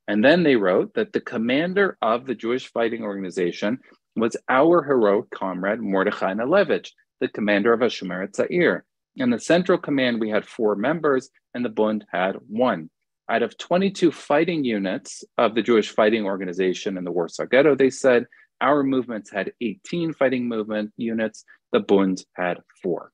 And then they wrote that the commander of the Jewish fighting organization was our heroic comrade Mordechai Anielewicz, the commander of Hashomer Tzair. In the central command, we had 4 members, and the Bund had 1. Out of 22 fighting units of the Jewish fighting organization in the Warsaw Ghetto, they said, our movements had 18 fighting movement units, the Bund had 4.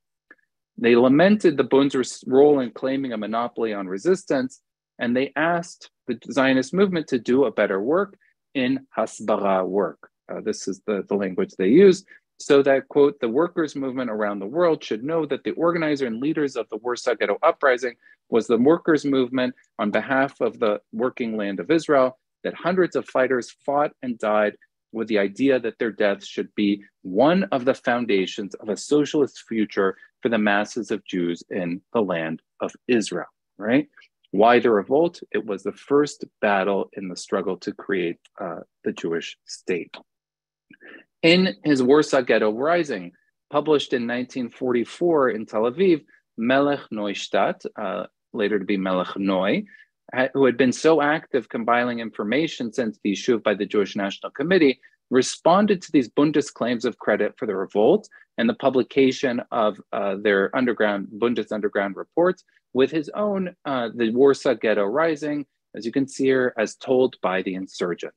They lamented the Bund's role in claiming a monopoly on resistance, and they asked the Zionist movement to do a better work in hasbara work. This is the language they use, so that, quote, the workers' movement around the world should know that the organizer and leaders of the Warsaw Ghetto Uprising was the workers' movement on behalf of the working land of Israel, that hundreds of fighters fought and died with the idea that their deaths should be one of the foundations of a socialist future for the masses of Jews in the land of Israel, right? Why the revolt? It was the first battle in the struggle to create the Jewish state. In his Warsaw Ghetto Rising, published in 1944 in Tel Aviv, Melech Neustadt, later to be Melech Noi, who had been so active compiling information since the Yishuv by the Jewish National Committee, responded to these Bundist claims of credit for the revolt and the publication of their Bundist underground reports with his own, the Warsaw Ghetto Rising, as you can see here, as told by the insurgents.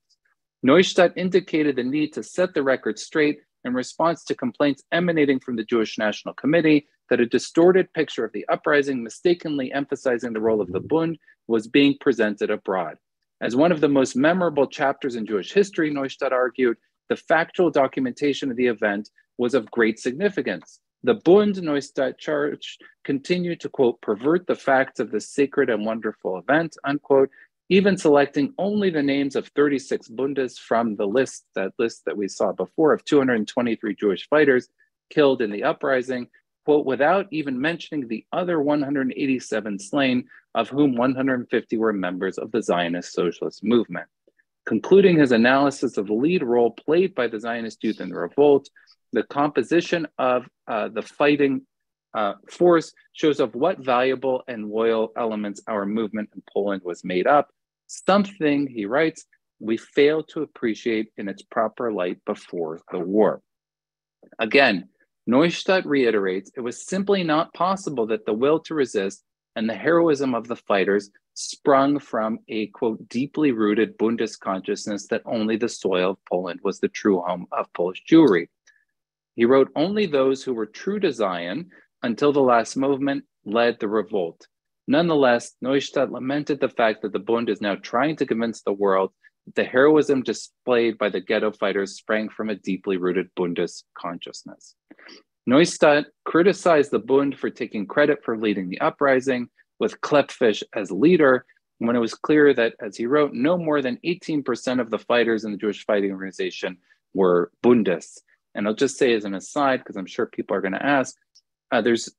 Neustadt indicated the need to set the record straight in response to complaints emanating from the Jewish National Committee that a distorted picture of the uprising, mistakenly emphasizing the role of the Bund, was being presented abroad. As one of the most memorable chapters in Jewish history, Neustadt argued, the factual documentation of the event was of great significance. The Bund, Neustadt charged, continued to, quote, pervert the facts of this sacred and wonderful event, unquote, even selecting only the names of 36 Bundists from the list that we saw before of 223 Jewish fighters killed in the uprising, quote, without even mentioning the other 187 slain, of whom 150 were members of the Zionist socialist movement. Concluding his analysis of the lead role played by the Zionist youth in the revolt, the composition of the fighting force shows of what valuable and loyal elements our movement in Poland was made up, something, he writes, we failed to appreciate in its proper light before the war. Again, Neustadt reiterates it was simply not possible that the will to resist and the heroism of the fighters sprung from a, quote, deeply rooted Bundist consciousness that only the soil of Poland was the true home of Polish Jewry. He wrote, only those who were true to Zion until the last movement led the revolt. Nonetheless, Neustadt lamented the fact that the Bund is now trying to convince the world that the heroism displayed by the ghetto fighters sprang from a deeply rooted Bundist consciousness. Neustadt criticized the Bund for taking credit for leading the uprising, with Klepfish as leader, when it was clear that, as he wrote, no more than 18% of the fighters in the Jewish fighting organization were Bundists. And I'll just say as an aside, because I'm sure people are going to ask, there's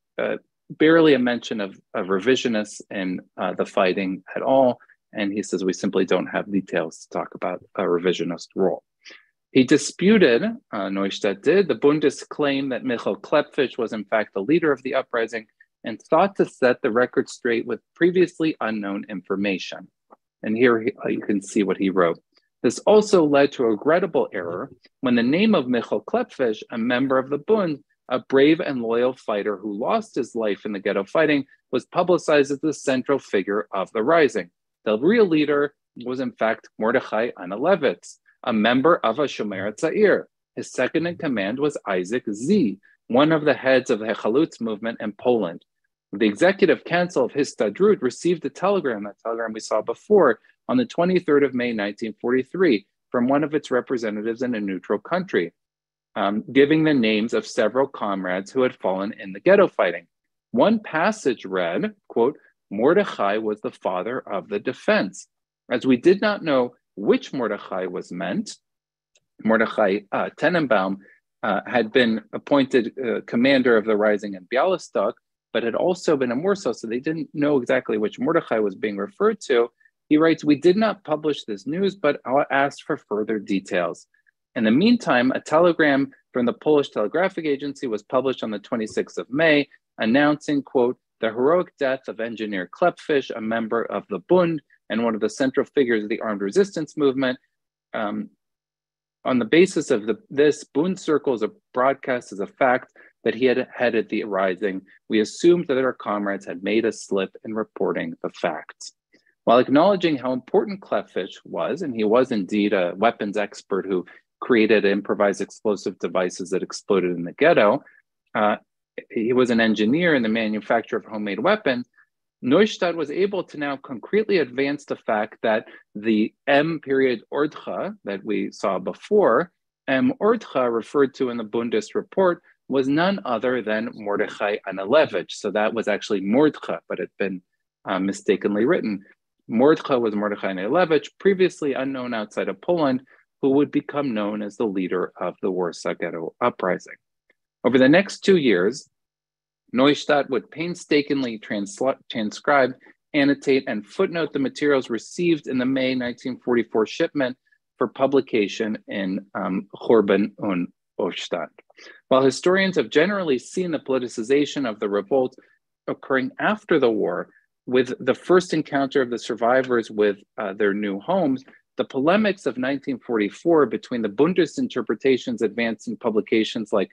barely a mention of revisionists in the fighting at all. And he says we simply don't have details to talk about a revisionist role. He disputed, Neustadt did, the Bundists' claim that Michael Klepfish was in fact the leader of the uprising and sought to set the record straight with previously unknown information. And here you can see what he wrote. This also led to a regrettable error when the name of Michael Klepfish, a member of the Bund, a brave and loyal fighter who lost his life in the ghetto fighting, was publicized as the central figure of the rising. The real leader was in fact Mordechai Anielewicz, a member of Hashomer Tzair. His second in command was Isaac Z., one of the heads of the Chalutz movement in Poland. The executive council of Histadrut received a telegram, that telegram we saw before, on the 23rd of May, 1943, from one of its representatives in a neutral country, giving the names of several comrades who had fallen in the ghetto fighting. One passage read, quote, Mordechai was the father of the defense. As we did not know which Mordechai was meant, Mordechai Tenenbaum had been appointed commander of the rising in Bialystok, but had also been in Warsaw, so they didn't know exactly which Mordechai was being referred to. He writes, we did not publish this news, but asked for further details. In the meantime, a telegram from the Polish Telegraphic Agency was published on the 26th of May, announcing, quote, the heroic death of engineer Klepfish, a member of the Bund and one of the central figures of the armed resistance movement. On the basis of this, Bund circles broadcast as a fact that he had headed the rising. We assumed that our comrades had made a slip in reporting the facts. While acknowledging how important Klepfish was, and he was indeed a weapons expert who created improvised explosive devices that exploded in the ghetto, he was an engineer in the manufacture of homemade weapons. Neustadt was able to now concretely advance the fact that the M. Ordcha that we saw before, M. Ordcha referred to in the Bundist report, was none other than Mordechai Anielewicz. So that was actually Mordechai, but it had been mistakenly written. Mordechai was Mordechai Anielewicz, previously unknown outside of Poland, who would become known as the leader of the Warsaw Ghetto Uprising. Over the next 2 years, Neustadt would painstakingly transcribe, annotate, and footnote the materials received in the May 1944 shipment for publication in Chorben und Oststadt. While historians have generally seen the politicization of the revolt occurring after the war, with the first encounter of the survivors with their new homes, the polemics of 1944 between the Bundist interpretations advanced in publications like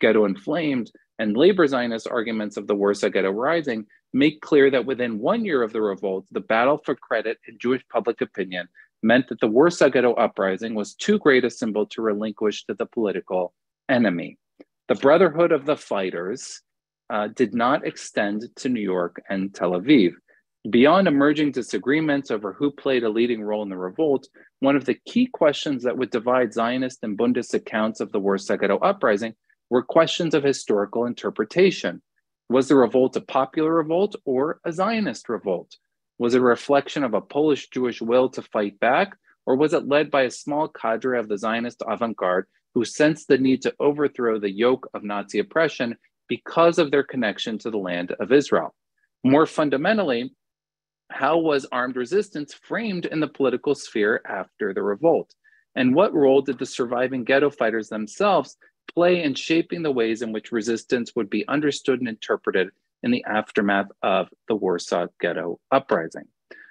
Ghetto Inflamed and Labor Zionist arguments of the Warsaw Ghetto Rising make clear that within 1 year of the revolt, the battle for credit in Jewish public opinion meant that the Warsaw Ghetto Uprising was too great a symbol to relinquish to the political enemy. The Brotherhood of the Fighters did not extend to New York and Tel Aviv. Beyond emerging disagreements over who played a leading role in the revolt, one of the key questions that would divide Zionist and Bundist accounts of the Warsaw Ghetto Uprising were questions of historical interpretation. Was the revolt a popular revolt or a Zionist revolt? Was it a reflection of a Polish Jewish will to fight back, or was it led by a small cadre of the Zionist avant-garde who sensed the need to overthrow the yoke of Nazi oppression because of their connection to the land of Israel? More fundamentally, how was armed resistance framed in the political sphere after the revolt? And what role did the surviving ghetto fighters themselves play in shaping the ways in which resistance would be understood and interpreted in the aftermath of the Warsaw Ghetto Uprising?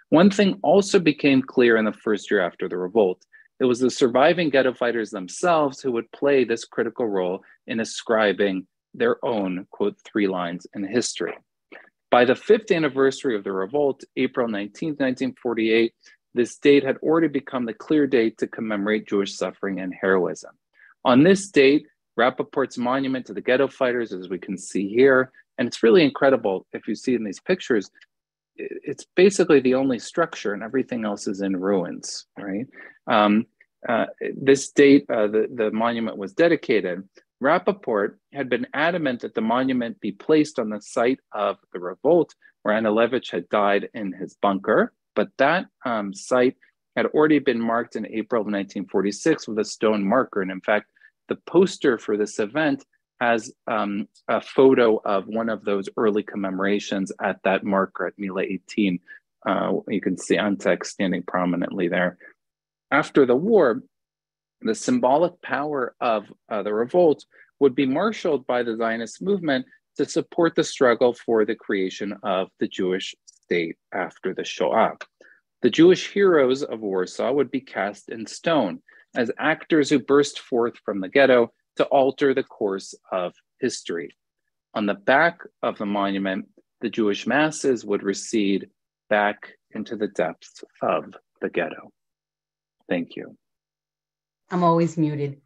One thing also became clear in the first year after the revolt. It was the surviving ghetto fighters themselves who would play this critical role in ascribing their own, quote, 3 lines in history. By the 5th anniversary of the revolt, April 19th, 1948, this date had already become the clear date to commemorate Jewish suffering and heroism. On this date, Rapoport's monument to the ghetto fighters, as we can see here, and it's really incredible if you see in these pictures, it's basically the only structure and everything else is in ruins, right? This date, the monument was dedicated. Rapoport had been adamant that the monument be placed on the site of the revolt where Anielewicz had died in his bunker, but that site had already been marked in April of 1946 with a stone marker. And in fact, the poster for this event has a photo of one of those early commemorations at that marker at Mila 18. You can see Antek standing prominently there. After the war, the symbolic power of the revolt would be marshaled by the Zionist movement to support the struggle for the creation of the Jewish state after the Shoah. The Jewish heroes of Warsaw would be cast in stone as actors who burst forth from the ghetto to alter the course of history. On the back of the monument, the Jewish masses would recede back into the depths of the ghetto. Thank you. I'm always muted.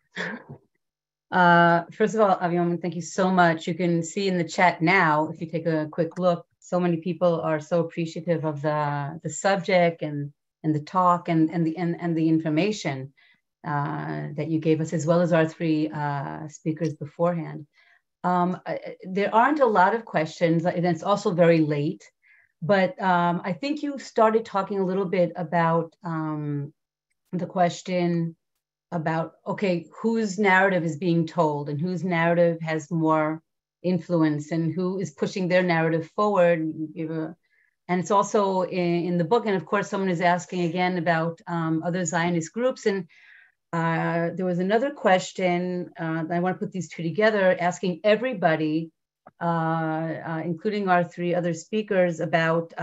First of all, Avinoam, thank you so much. You can see in the chat now, if you take a quick look, so many people are so appreciative of the subject and the talk and the information that you gave us, as well as our 3 speakers beforehand. There aren't a lot of questions, and it's also very late, but I think you started talking a little bit about the question about, okay, whose narrative is being told and whose narrative has more influence and who is pushing their narrative forward. And it's also in the book. And of course, someone is asking again about other Zionist groups. And there was another question. I want to put these two together, asking everybody, including our three other speakers, about,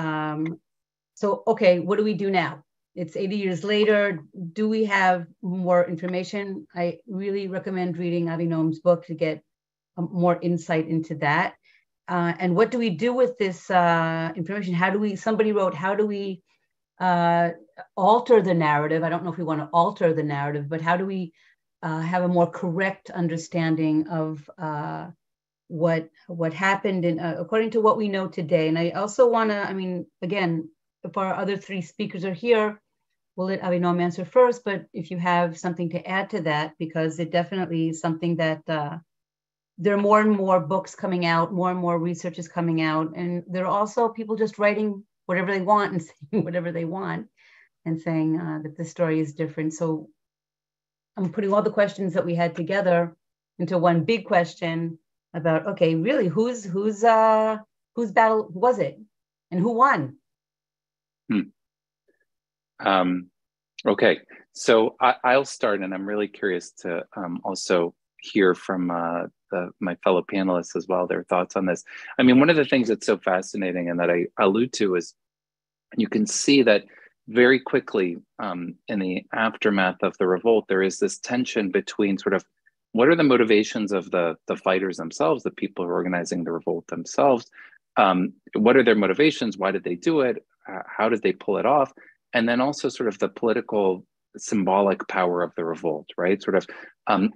so, okay, what do we do now? It's 80 years later. Do we have more information? I really recommend reading Avinoam's book to get more insight into that. And what do we do with this information? How do we, somebody wrote, how do we alter the narrative? I don't know if we want to alter the narrative, but how do we have a more correct understanding of what happened in, according to what we know today? And I also want to, I mean, again, if our other three speakers are here, we'll let Avinoam answer first, but if you have something to add to that, because it definitely is something that there are more and more books coming out, more and more research is coming out, and there are also people just writing whatever they want and saying whatever they want and saying that the story is different. So I'm putting all the questions that we had together into one big question about, okay, really, whose battle was it and who won? Okay, so I'll start, and I'm really curious to also hear from my fellow panelists as well, their thoughts on this. I mean, one of the things that's so fascinating and that I allude to is you can see that very quickly in the aftermath of the revolt, there is this tension between sort of what are the motivations of the fighters themselves, the people who are organizing the revolt themselves, what are their motivations, why did they do it, how did they pull it off, and then also sort of the political symbolic power of the revolt, right? Sort of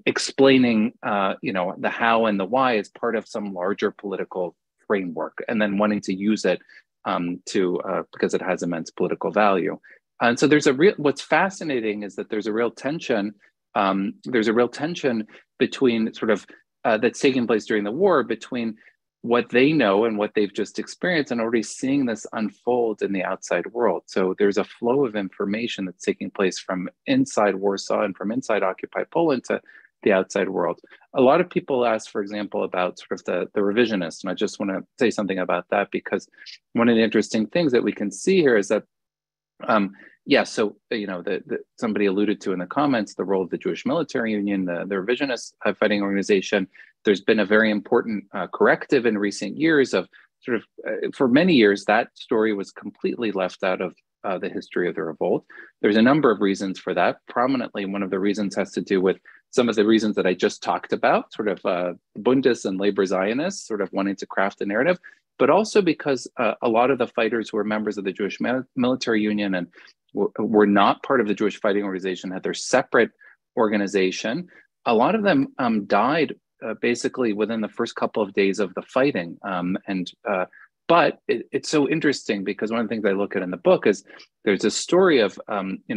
explaining, the how and the why as part of some larger political framework, and then wanting to use it because it has immense political value. And so there's what's fascinating is that there's a real tension. There's a real tension between sort of that's taking place during the war between what they know and what they've just experienced, and already seeing this unfold in the outside world. So there's a flow of information that's taking place from inside Warsaw and from inside occupied Poland to the outside world. A lot of people ask, for example, about sort of the revisionists, and I just want to say something about that, because one of the interesting things that we can see here is that somebody alluded to in the comments the role of the Jewish Military Union, the revisionist fighting organization. There's been a very important corrective in recent years of sort of, for many years, that story was completely left out of the history of the revolt. There's a number of reasons for that. Prominently, one of the reasons has to do with some of the reasons that I just talked about, sort of Bundists and Labor Zionists sort of wanting to craft a narrative, but also because a lot of the fighters who were members of the Jewish Military Union and were not part of the Jewish Fighting Organization, had their separate organization. A lot of them died basically within the first couple of days of the fighting. But it's so interesting because one of the things I look at in the book is there's a story of,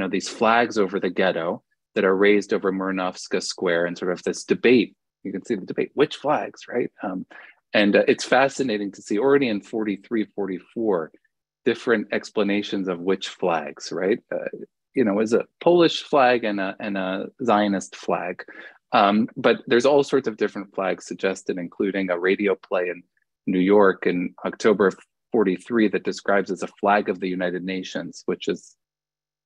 these flags over the ghetto that are raised over Murnovska Square, and sort of this debate. You can see the debate, which flags, right? And it's fascinating to see already in 43, 44, different explanations of which flags, right? Is a Polish flag and a Zionist flag. But there's all sorts of different flags suggested, including a radio play in New York in October of 43 that describes as a flag of the United Nations, which is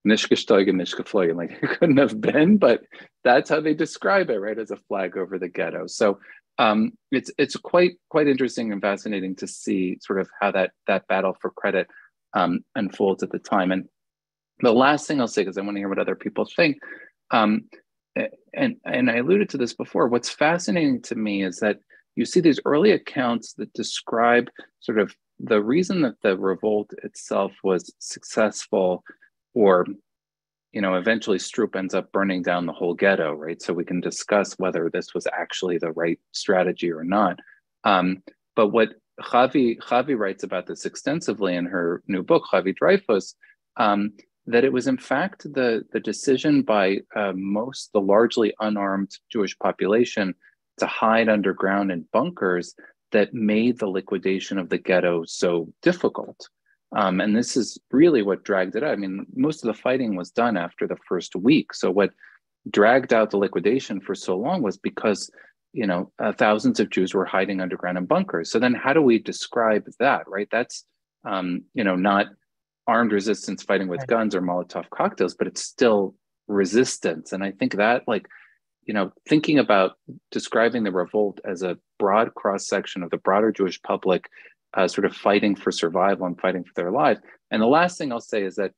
nicht gestiegen, nicht geflogen, like it couldn't have been, but that's how they describe it, right? As a flag over the ghetto. So it's quite interesting and fascinating to see sort of how that battle for credit unfolds at the time. And the last thing I'll say, because I want to hear what other people think, and I alluded to this before, what's fascinating to me is that you see these early accounts that describe sort of the reason that the revolt itself was successful, or, eventually Stroop ends up burning down the whole ghetto, right? So we can discuss whether this was actually the right strategy or not. But what Javi writes about this extensively in her new book, Javi Dreyfus, that it was in fact the decision by the largely unarmed Jewish population to hide underground in bunkers that made the liquidation of the ghetto so difficult. And this is really what dragged it out. I mean, most of the fighting was done after the first week. So what dragged out the liquidation for so long was because, thousands of Jews were hiding underground in bunkers. So then how do we describe that, right? That's, not armed resistance fighting with guns or Molotov cocktails, but it's still resistance. And I think that, like, you know, thinking about describing the revolt as a broad cross-section of the broader Jewish public, sort of fighting for survival and fighting for their lives. And the last thing I'll say is that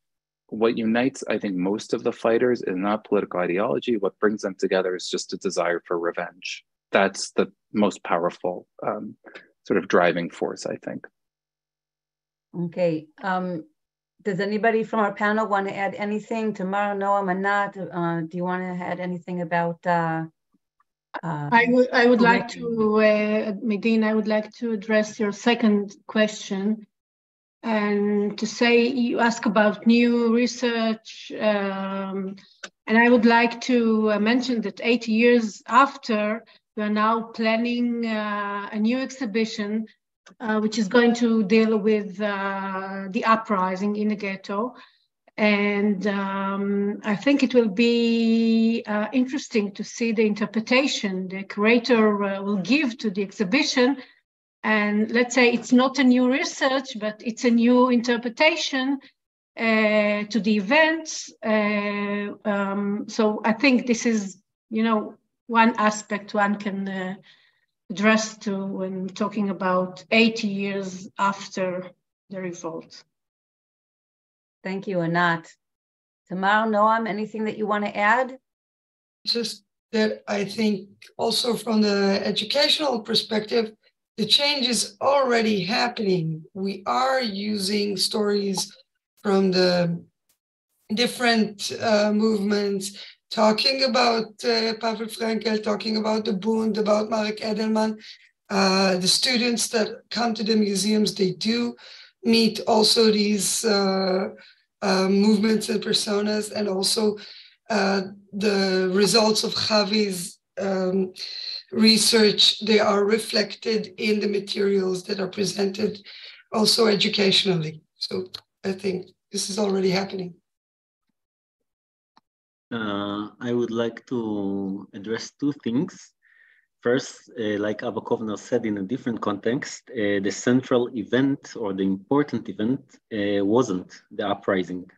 what unites, I think, most of the fighters is not political ideology. What brings them together is just a desire for revenge. That's the most powerful sort of driving force, I think. Okay. Does anybody from our panel want to add anything? Tamar, Noam, Anat, do you want to add anything about? I would like to, Medine, I would like to address your second question, and to say you ask about new research, and I would like to mention that 80 years after, we are now planning a new exhibition which is going to deal with the uprising in the ghetto. And I think it will be interesting to see the interpretation the curator will give to the exhibition. And let's say it's not a new research, but it's a new interpretation to the events. So I think this is, you know, one aspect one can address to when talking about 80 years after the revolt. Thank you, Anat. Tamar, Noam, anything that you want to add? Just that I think also from the educational perspective, the change is already happening. We are using stories from the different movements, talking about Pavel Frankel, talking about the Bund, about Marek Edelman. The students that come to the museums, they do meet also these movements and personas, and also the results of Javi's research, they are reflected in the materials that are presented also educationally. So I think this is already happening. I would like to address two things. First, like Abba Kovner said in a different context, the central event or the important event wasn't the uprising.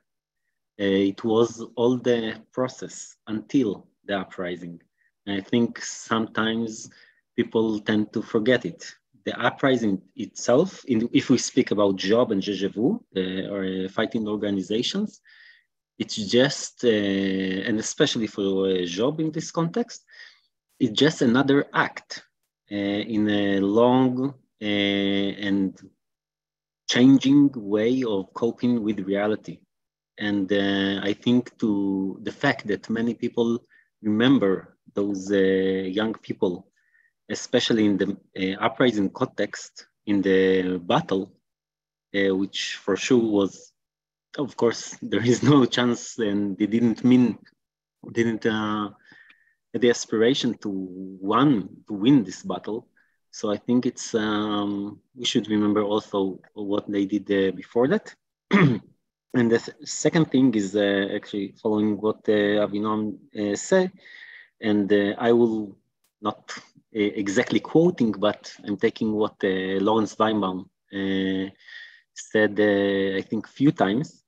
It was all the process until the uprising. And I think sometimes people tend to forget it. The uprising itself, if we speak about Job and Jejevu, or fighting organizations, it's just, and especially for Job in this context, it's just another act in a long and changing way of coping with reality. And I think to the fact that many people remember those young people, especially in the uprising context, in the battle, which for sure was, of course, there is no chance, and they didn't the aspiration to win this battle. So I think it's we should remember also what they did before that. And the second thing is actually following what Avinoam said, and I will not exactly quoting, but I'm taking what Lawrence Weinbaum said, I think a few times,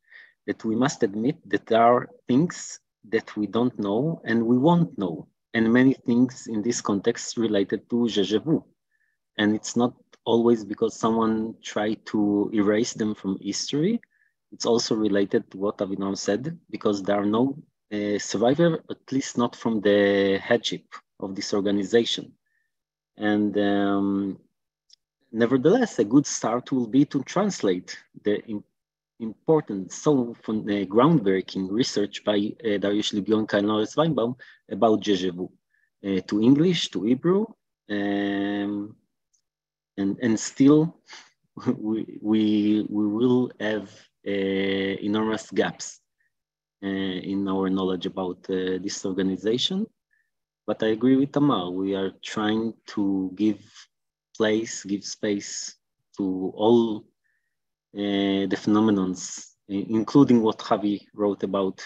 that we must admit that there are things that we don't know and we won't know. And many things in this context related to Jejevu. And it's not always because someone tried to erase them from history. It's also related to what Avinoam said, because there are no survivors, at least not from the headship of this organization. And nevertheless, a good start will be to translate the important, so from the groundbreaking research by Dariush Libionka and Lawrence Weinbaum about Jejevu to English, to Hebrew, and still we will have enormous gaps in our knowledge about this organization. But I agree with Tamar. We are trying to give space to all the phenomenons, including what Javi wrote about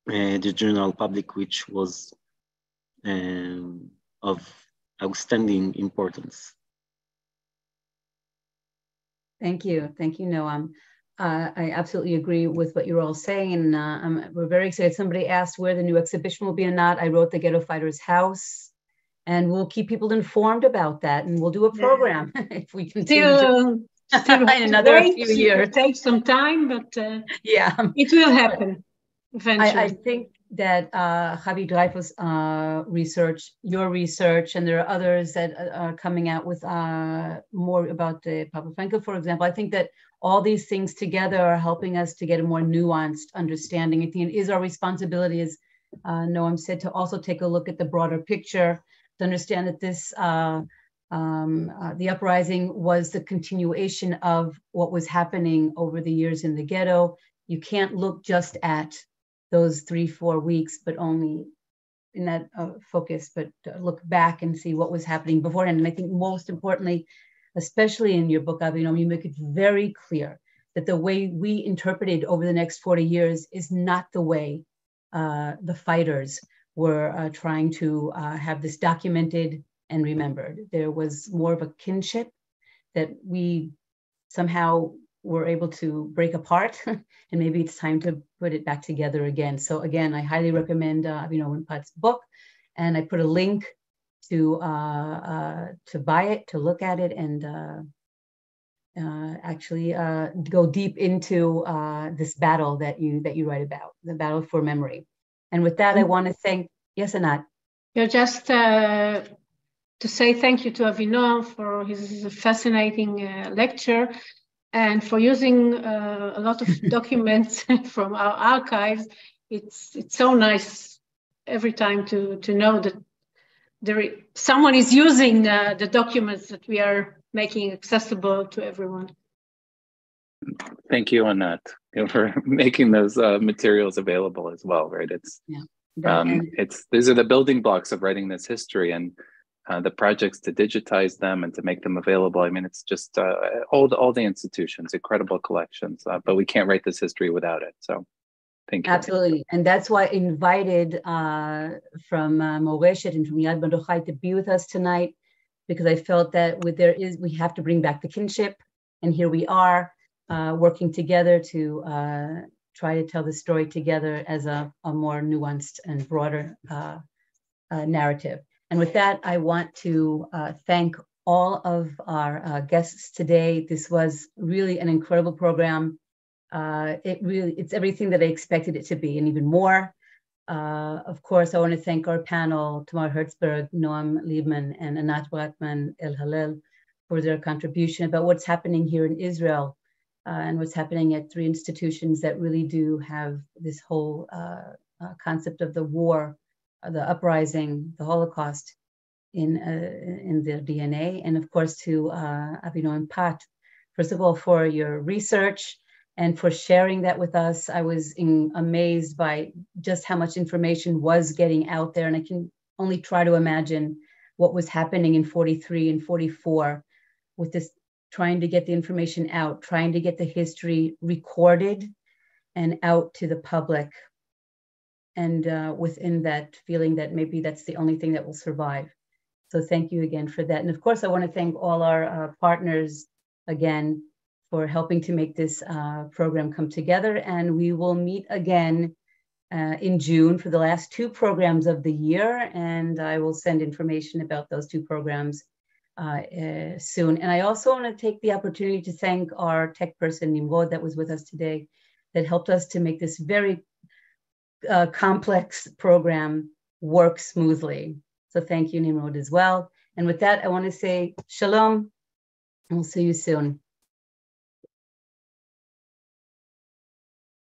the general public, which was of outstanding importance. Thank you, Noam. I absolutely agree with what you're all saying, and we're very excited. Somebody asked where the new exhibition will be or not. I wrote the Ghetto Fighters House, and we'll keep people informed about that, and we'll do a program if we continue still in another few years. It takes some time, but yeah, it will happen eventually. I think that Javi Dreyfus research, your research, and there are others that are coming out with more about the Papa Franco, for example. I think that all these things together are helping us to get a more nuanced understanding. I think it is our responsibility, as Noam said, to also take a look at the broader picture, to understand that this, the uprising was the continuation of what was happening over the years in the ghetto. You can't look just at those 3-4 weeks, but only in that focus, but look back and see what was happening beforehand. And I think most importantly, especially in your book, Avinoam, you make it very clear that the way we interpreted over the next 40 years is not the way the fighters were trying to have this documented and remembered. There was more of a kinship that we somehow were able to break apart, and maybe it's time to put it back together again. So again, I highly recommend Avinoam Patt's book, and I put a link to buy it, to look at it, and actually go deep into this battle that you write about, the battle for memory. And with that, I want to thank, yes, Anat. Just to say thank you to Avinoam for his fascinating lecture, and for using a lot of documents from our archives. It's so nice every time to know that someone is using the documents that we are making accessible to everyone. Thank you, Anat, for making those materials available as well, right? These are the building blocks of writing this history, and the projects to digitize them and to make them available. I mean, it's just all the institutions, incredible collections, but we can't write this history without it. So thank you. Absolutely. And that's why I invited from Moreshet and from Mordechai to be with us tonight, because I felt that we have to bring back the kinship. And here we are working together to try to tell the story together as a more nuanced and broader narrative. And with that, I want to thank all of our guests today. This was really an incredible program. It's everything that I expected it to be, and even more. Of course, I want to thank our panel, Tamar Herzberg, Noam Leibman, and Anat Bratman-Elhalel for their contribution about what's happening here in Israel and what's happening at 3 institutions that really do have this whole concept of the war, the uprising, the Holocaust in their DNA. And of course to Avinoam Patt, first of all, for your research and for sharing that with us. I was amazed by just how much information was getting out there. And I can only try to imagine what was happening in 43 and 44 with this, trying to get the information out, trying to get the history recorded and out to the public. And within that feeling that maybe that's the only thing that will survive. So thank you again for that. And of course, I want to thank all our partners again for helping to make this program come together. And we will meet again in June for the last 2 programs of the year. And I will send information about those 2 programs soon. And I also want to take the opportunity to thank our tech person, Nimrod, that was with us today, that helped us to make this very complex program work smoothly. So thank you, Nimrod, as well. And with that, I want to say shalom, and we'll see you soon.